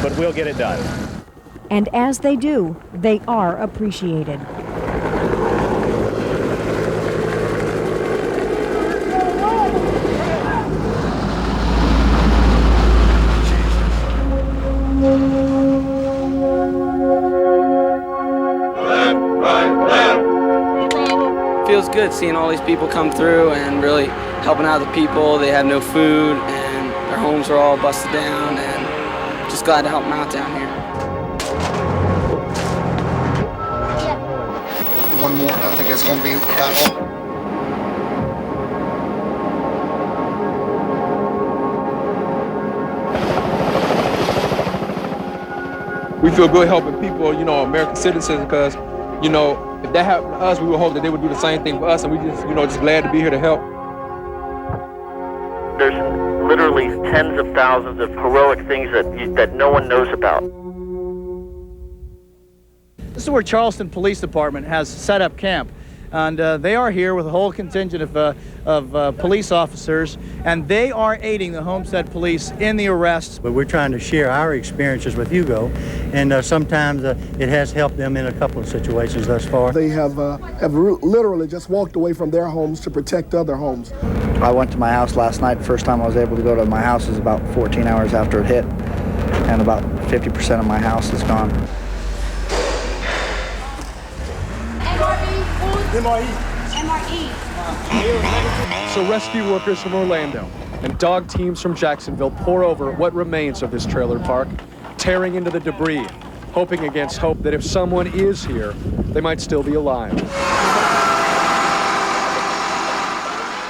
but we'll get it done. And as they do, they are appreciated. Feels good seeing all these people come through and really helping out the people. They have no food and their homes are all busted down, and just glad to help them out down here. One more, I think it's going to be about all. We feel good helping people, American citizens, because, if that happened to us, we would hope that they would do the same thing for us, and we just glad to be here to help. There's literally tens of thousands of heroic things that no one knows about. This is where Charleston Police Department has set up camp. And they are here with a whole contingent of police officers, and they are aiding the Homestead Police in the arrests. But we're trying to share our experiences with Hugo, and sometimes it has helped them in a couple of situations thus far. They have literally just walked away from their homes to protect other homes. I went to my house last night. The first time I was able to go to my house was about 14 hours after it hit, and about 50% of my house is gone. So rescue workers from Orlando and dog teams from Jacksonville pour over what remains of this trailer park, tearing into the debris, hoping against hope that if someone is here, they might still be alive.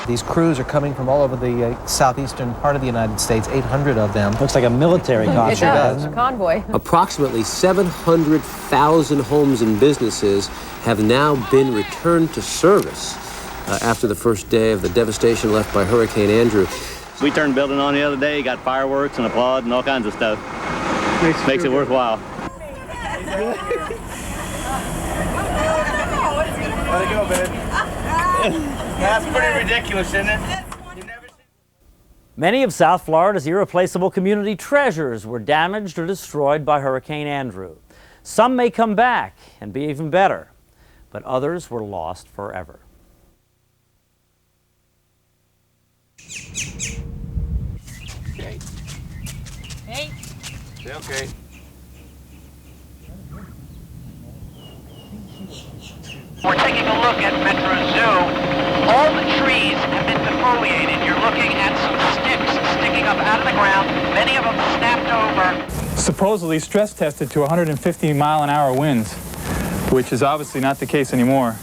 These crews are coming from all over the southeastern part of the United States, 800 of them. Looks like a military convoy. It does, a convoy. Approximately 700,000 homes and businesses have now been returned to service after the first day of the devastation left by Hurricane Andrew. We turned the building on the other day, got fireworks and applaud and all kinds of stuff. Makes it worthwhile. How'd it go, babe? That's pretty ridiculous, isn't it? Many of South Florida's irreplaceable community treasures were damaged or destroyed by Hurricane Andrew. Some may come back and be even better, but others were lost forever. Okay. Hey. Okay. We're taking a look at Metro Zoo. All the trees have been defoliated. You're looking at some sticks sticking up out of the ground, many of them snapped over. Supposedly stress tested to 150-mile-an-hour winds, which is obviously not the case anymore.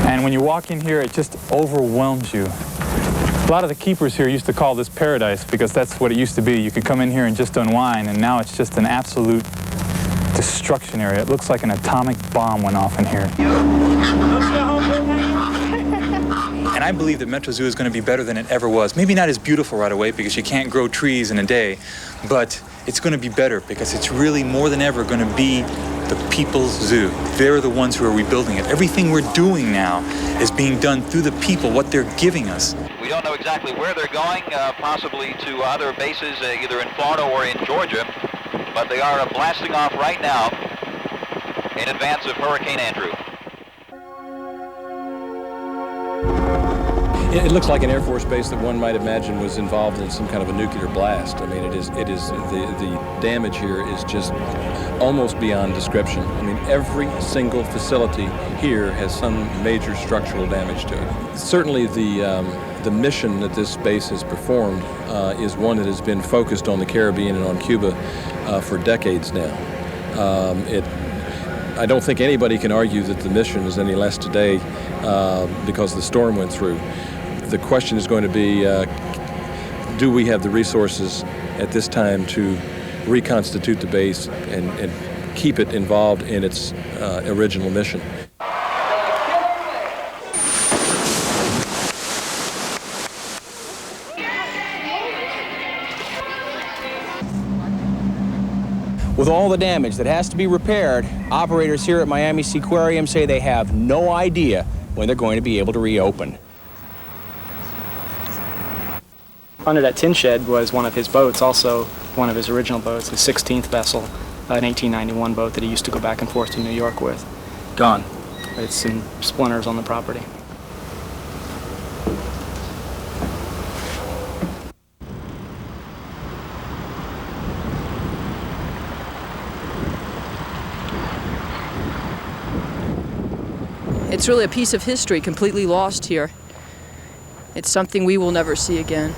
And when you walk in here, it just overwhelms you. A lot of the keepers here used to call this paradise because that's what it used to be. You could come in here and just unwind, and now it's just an absolute destruction area. It looks like an atomic bomb went off in here. And I believe that Metro Zoo is going to be better than it ever was. Maybe not as beautiful right away because you can't grow trees in a day, but it's going to be better because it's really more than ever going to be the people's zoo. They're the ones who are rebuilding it. Everything we're doing now is being done through the people, what they're giving us. We don't know exactly where they're going, possibly to other bases either in Florida or in Georgia, but they are blasting off right now in advance of Hurricane Andrew. It looks like an Air Force base that one might imagine was involved in some kind of a nuclear blast. I mean, the damage here is just almost beyond description. I mean, every single facility here has some major structural damage to it. Certainly the mission that this base has performed is one that has been focused on the Caribbean and on Cuba for decades now. I don't think anybody can argue that the mission is any less today because the storm went through. The question is going to be, do we have the resources at this time to reconstitute the base and keep it involved in its original mission? With all the damage that has to be repaired, operators here at Miami Seaquarium say they have no idea when they're going to be able to reopen. Under that tin shed was one of his boats, also one of his original boats, his 16th vessel, an 1891 boat that he used to go back and forth to New York with. Gone. It's some splinters on the property. It's really a piece of history completely lost here. It's something we will never see again.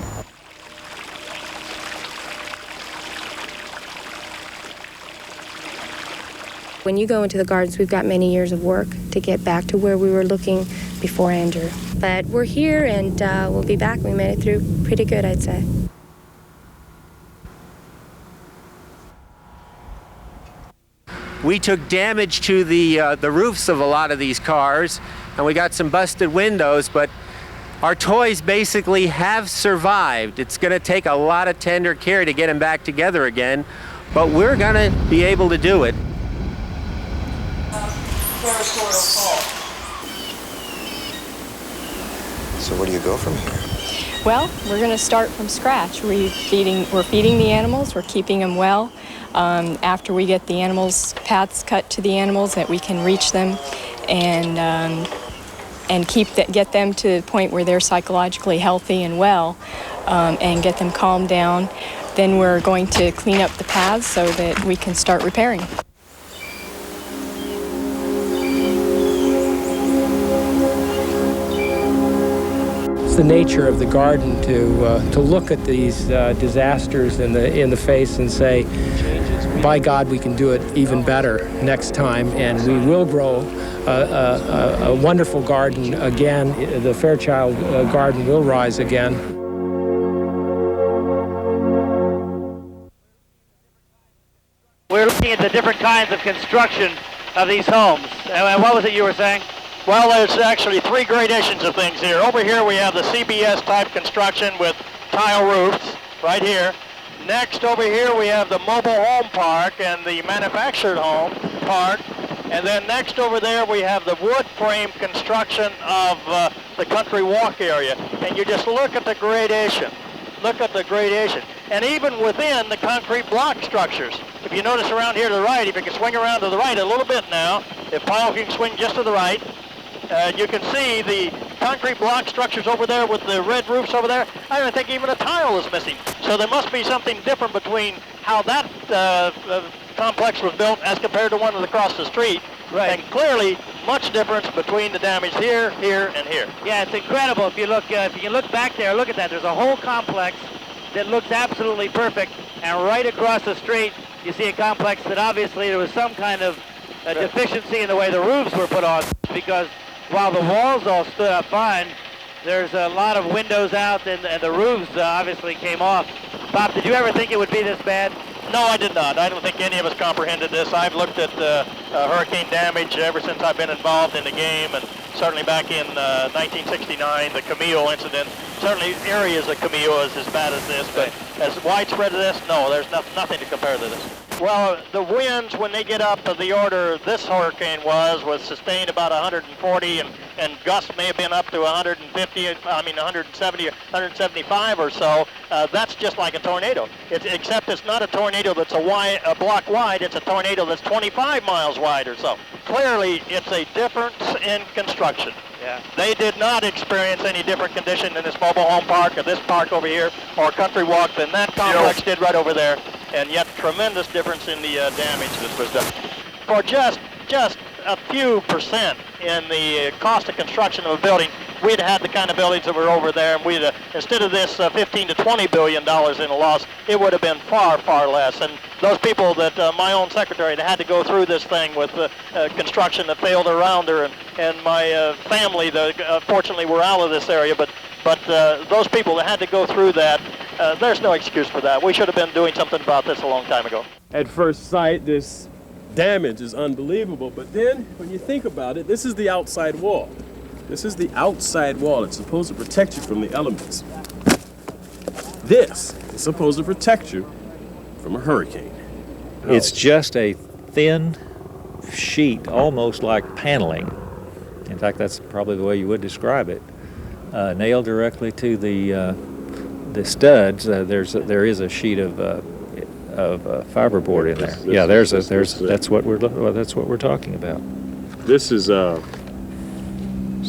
When you go into the gardens, we've got many years of work to get back to where we were looking before Andrew. But we're here and we'll be back. We made it through pretty good, I'd say. We took damage to the roofs of a lot of these cars, and we got some busted windows, but our toys basically have survived. It's going to take a lot of tender care to get them back together again, but we're going to be able to do it. So where do you go from here? Well, we're going to start from scratch. We're feeding the animals. We're keeping them well. After we get the animals' paths cut to the animals, that we can reach them and get them to the point where they're psychologically healthy and well, and get them calmed down. Then we're going to clean up the paths so that we can start repairing. It's the nature of the garden to look at these disasters in the face and say, by God, we can do it even better next time, and we will grow a wonderful garden again. The Fairchild Garden will rise again. We're looking at the different kinds of construction of these homes. And what was it you were saying? Well, there's actually three gradations of things here. Over here we have the CBS type construction with tile roofs, right here. Next over here we have the mobile home park and the manufactured home park. And then next over there we have the wood frame construction of the country walk area. And you just look at the gradation. Look at the gradation. And even within the concrete block structures. If you notice around here to the right, if you can swing around to the right a little bit now, if Paul can swing just to the right, you can see the concrete block structures over there with the red roofs over there. I don't think even a tile is missing. So there must be something different between how that complex was built as compared to one that's across the street. Right. And clearly, much difference between the damage here, here, and here. Yeah, it's incredible. If you look back there, look at that. There's a whole complex that looks absolutely perfect, and right across the street, you see a complex that obviously there was some kind of deficiency in the way the roofs were put on, because while the walls all stood up fine, there's a lot of windows out, and the roofs obviously came off. Bob, did you ever think it would be this bad? No, I did not. I don't think any of us comprehended this. I've looked at hurricane damage ever since I've been involved in the game, and certainly back in 1969, the Camille incident. Certainly areas of Camille is as bad as this, but as widespread as this, no, there's nothing to compare to this. Well, the winds, when they get up to the order this hurricane was sustained about 140, and gusts may have been up to 150, 170, 175 or so. That's just like a tornado, except it's not a tornado that's a block wide, it's a tornado that's 25 miles wide or so. Clearly, it's a difference in construction. Yeah, they did not experience any different condition in this mobile home park or this park over here or Country Walk than that complex did right over there, and yet tremendous difference in the damage that was done. For just a few percent in the cost of construction of a building, we'd had the kind of buildings that were over there, and we'd instead of this 15 to 20 billion dollars in a loss, it would have been far, far less. And those people that my own secretary that had to go through this thing with construction that failed around her, and my family, fortunately, were out of this area, but those people that had to go through that, there's no excuse for that. We should have been doing something about this a long time ago. At first sight, this damage is unbelievable, but then when you think about it, this is the outside wall. This is the outside wall. It's supposed to protect you from the elements. This is supposed to protect you from a hurricane. It's just a thin sheet, almost like paneling. In fact, that's probably the way you would describe it. Nailed directly to the studs. There is a sheet of fiberboard in there. Yeah, that's what we're talking about. This is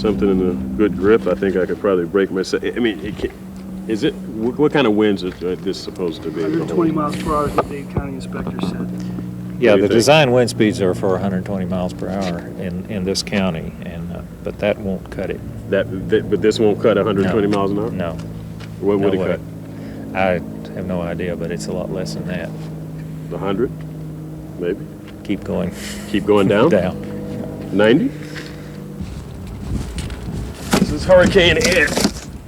something in a good grip. I think I could probably break myself. I mean, what kind of winds is this supposed to be? 120 miles per hour is what the county inspector said. Yeah, the design wind speeds are for 120 miles per hour in this county, but that won't cut it. But this won't cut 120 miles an hour? No. What would it cut? I have no idea, but it's a lot less than that. 100, maybe. Keep going. Keep going down. Down. 90. This is Hurricane Ed.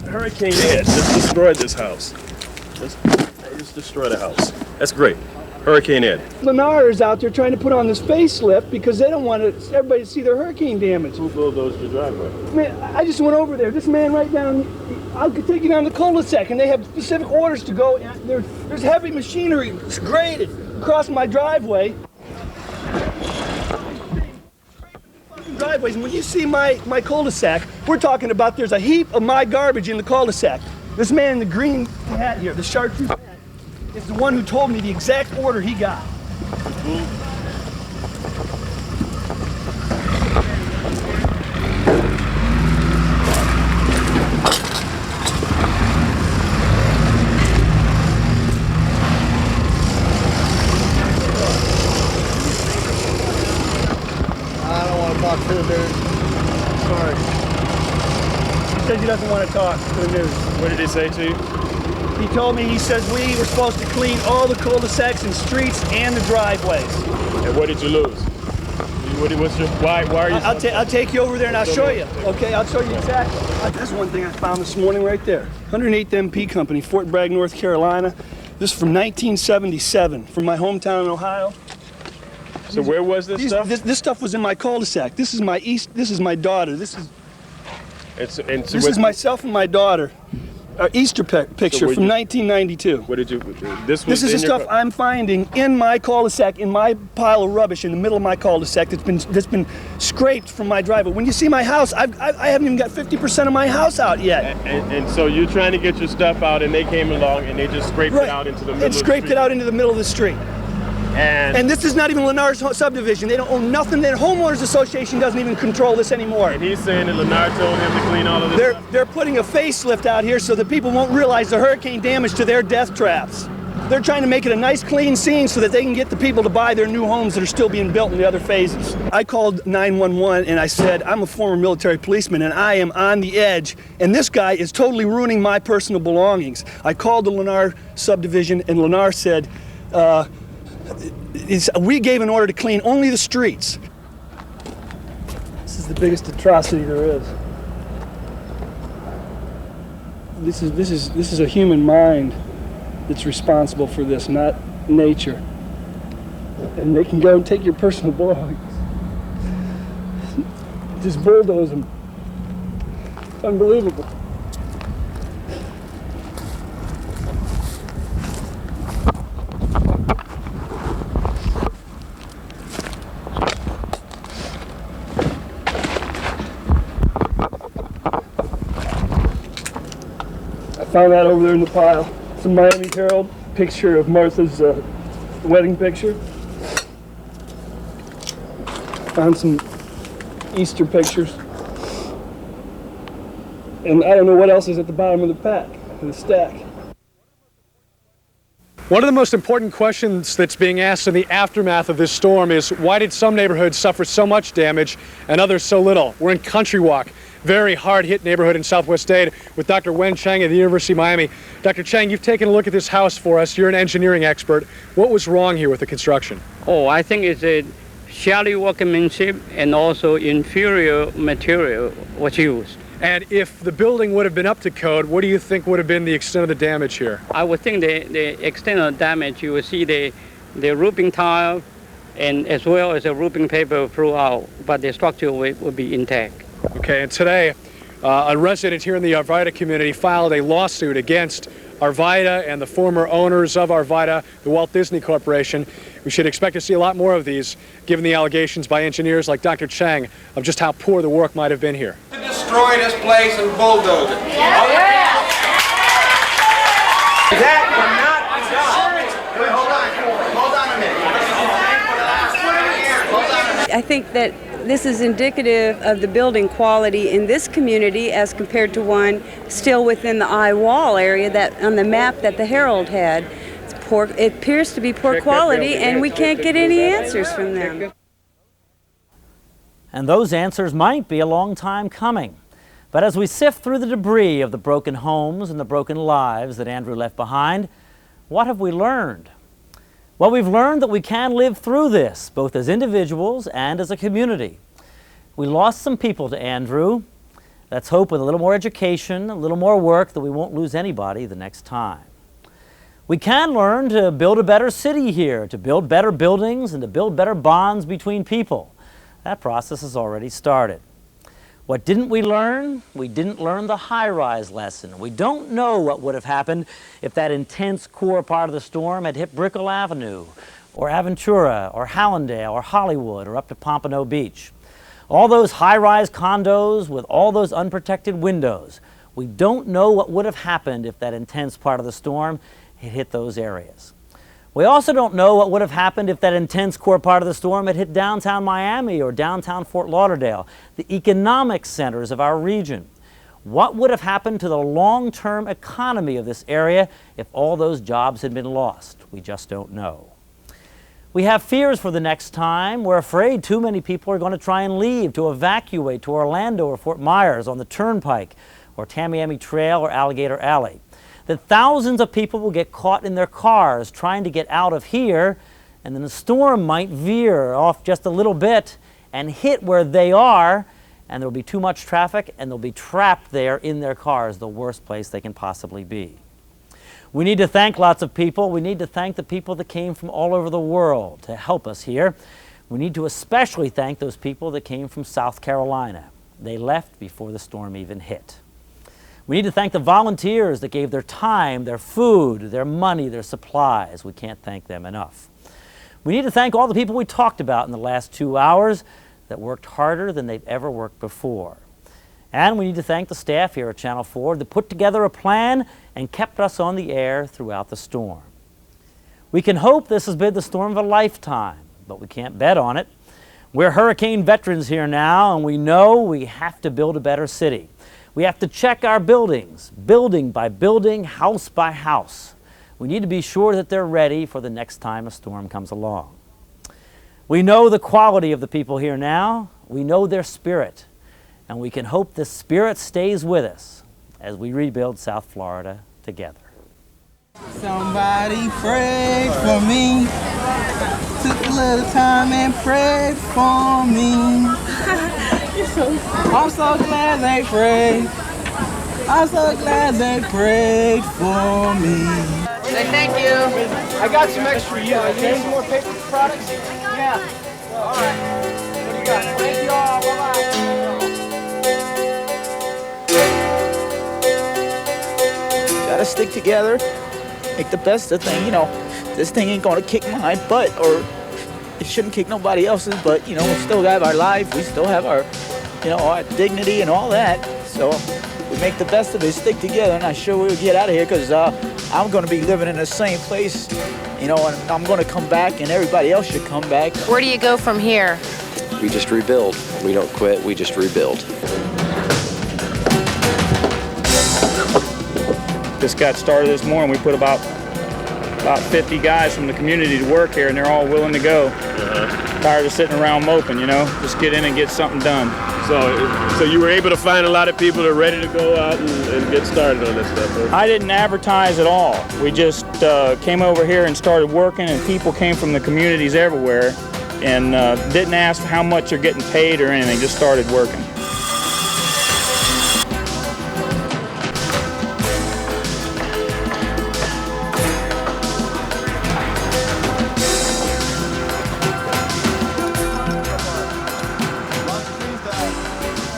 Hurricane Ed just destroyed this house. Just destroyed the house. That's great. Hurricane Ed. Lennar is out there trying to put on this facelift because they don't want everybody to see their hurricane damage. Who bulldozed your driveway? Man, I just went over there. This man right down, I'll take you down the cul-de-sac, and they have specific orders to go. There's heavy machinery graded across my driveway. Driveways, and when you see my cul-de-sac, we're talking about there's a heap of my garbage in the cul-de-sac. This man in the green hat here, the chartreuse hat, is the one who told me the exact order he got. I don't want to talk to the news. Sorry. He said he doesn't want to talk to the news. What did he say to you? He told me, he says we were supposed to clean all the cul-de-sacs and streets and the driveways. And what did you lose? Why are you? I'll take you over there and I'll show you. Okay, I'll show you exactly. That's one thing I found this morning right there. 108th MP Company, Fort Bragg, North Carolina. This is from 1977, from my hometown in Ohio. So where was this stuff? This stuff was in my cul-de-sac. This is my This is my daughter. This is myself and my daughter. Easter picture from 1992. What did you? This is the stuff I'm finding in my cul-de-sac, in my pile of rubbish in the middle of my cul-de-sac that's been scraped from my driveway. When you see my house, I haven't even got 50% of my house out yet. And so you're trying to get your stuff out, and they came along and they just scraped it out into the middle. And scraped it out into the middle of the street. And this is not even Lennar's subdivision. They don't own nothing. Their homeowners association doesn't even control this anymore. And he's saying that Lennar told him to clean all of this. They're putting a facelift out here so that people won't realize the hurricane damage to their death traps. They're trying to make it a nice, clean scene so that they can get the people to buy their new homes that are still being built in the other phases. I called 911 and I said, I'm a former military policeman and I am on the edge, and this guy is totally ruining my personal belongings. I called the Lennar subdivision and Lennar said, we gave an order to clean only the streets. This is the biggest atrocity there is. This is a human mind that's responsible for this, not nature. And they can go and take your personal belongings. Just bulldoze them. It's unbelievable. Found that over there in the pile. It's a Miami Herald picture of Martha's wedding picture. Found some Easter pictures. And I don't know what else is at the bottom of the pack, the stack. One of the most important questions that's being asked in the aftermath of this storm is, why did some neighborhoods suffer so much damage and others so little? We're in Country Walk, very hard-hit neighborhood in Southwest Dade, with Dr. Wen Chang at the University of Miami. Dr. Chang, you've taken a look at this house for us. You're an engineering expert. What was wrong here with the construction? Oh, I think it's a shoddy workmanship and also inferior material was used. And if the building would have been up to code, what do you think would have been the extent of the damage here? I would think the extent of damage, you will see the roofing tile and as well as the roofing paper throughout, but the structure will be intact. Okay, and today, a resident here in the Arvida community filed a lawsuit against Arvida and the former owners of Arvida, the Walt Disney Corporation. We should expect to see a lot more of these, given the allegations by engineers like Dr. Chang of just how poor the work might have been here. To destroy this place and bulldoze it. That cannot be done. Wait, hold on a minute. I think that this is indicative of the building quality in this community as compared to one still within the eye wall area that on the map that the Herald had. It appears to be poor quality, and we can't get any answers from them. And those answers might be a long time coming. But as we sift through the debris of the broken homes and the broken lives that Andrew left behind, what have we learned? Well, we've learned that we can live through this, both as individuals and as a community. We lost some people to Andrew. Let's hope with a little more education, a little more work, that we won't lose anybody the next time. We can learn to build a better city here, to build better buildings and to build better bonds between people. That process has already started. What didn't we learn? We didn't learn the high-rise lesson. We don't know what would have happened if that intense core part of the storm had hit Brickell Avenue, or Aventura, or Hallandale, or Hollywood, or up to Pompano Beach. All those high-rise condos with all those unprotected windows. We don't know what would have happened if that intense part of the storm had hit those areas. We also don't know what would have happened if that intense core part of the storm had hit downtown Miami or downtown Fort Lauderdale, the economic centers of our region. What would have happened to the long-term economy of this area if all those jobs had been lost? We just don't know. We have fears for the next time. We're afraid too many people are going to try and leave, to evacuate to Orlando or Fort Myers on the Turnpike or Tamiami Trail or Alligator Alley. That thousands of people will get caught in their cars trying to get out of here, and then the storm might veer off just a little bit and hit where they are, and there'll be too much traffic, and they'll be trapped there in their cars, the worst place they can possibly be. We need to thank lots of people. We need to thank the people that came from all over the world to help us here. We need to especially thank those people that came from South Carolina. They left before the storm even hit. We need to thank the volunteers that gave their time, their food, their money, their supplies. We can't thank them enough. We need to thank all the people we talked about in the last 2 hours that worked harder than they've ever worked before. And we need to thank the staff here at Channel 4 that put together a plan and kept us on the air throughout the storm. We can hope this has been the storm of a lifetime, but we can't bet on it. We're hurricane veterans here now, and we know we have to build a better city. We have to check our buildings, building by building, house by house. We need to be sure that they're ready for the next time a storm comes along. We know the quality of the people here now. We know their spirit. And we can hope this spirit stays with us as we rebuild South Florida together. Somebody prayed for me. Took a little time and prayed for me. I'm so glad they prayed. I'm so glad they prayed for me. Say thank you. I got some extra. You need some more paper products? Yeah. All right. What do you got? Thank you all. Bye-bye. Gotta stick together. Make the best of thing. You know, this thing ain't gonna kick my butt, or it shouldn't kick nobody else's, but, you know, we still have our life. We still have our, you know, our dignity and all that. So we make the best of it, stick together, and I'm sure we'll get out of here, because I'm going to be living in the same place, you know, and I'm going to come back, and everybody else should come back. Where do you go from here? We just rebuild. We don't quit, we just rebuild. This got started this morning. We put about 50 guys from the community to work here, and they're all willing to go. Tired of sitting around moping, you know? Just get in and get something done. So you were able to find a lot of people that are ready to go out and get started on this stuff, huh? I didn't advertise at all. We just came over here and started working, and people came from the communities everywhere and didn't ask how much they're getting paid or anything, just started working.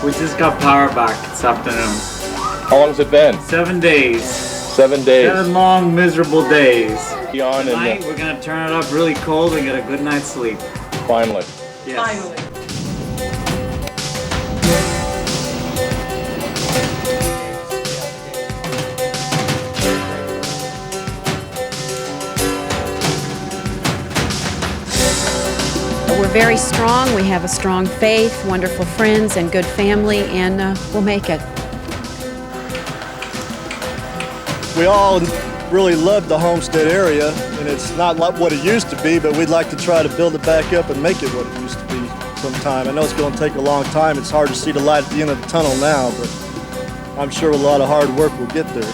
We just got power back this afternoon. How long has it been? 7 days. 7 days. 7 long, miserable days. On Tonight, we're gonna turn it up really cold and get a good night's sleep. Finally. Yes. Finally. We're very strong. We have a strong faith, wonderful friends, and good family, and we'll make it. We all really love the Homestead area, and it's not like what it used to be, but we'd like to try to build it back up and make it what it used to be sometime. I know it's going to take a long time. It's hard to see the light at the end of the tunnel now, but I'm sure with a lot of hard work we'll get there.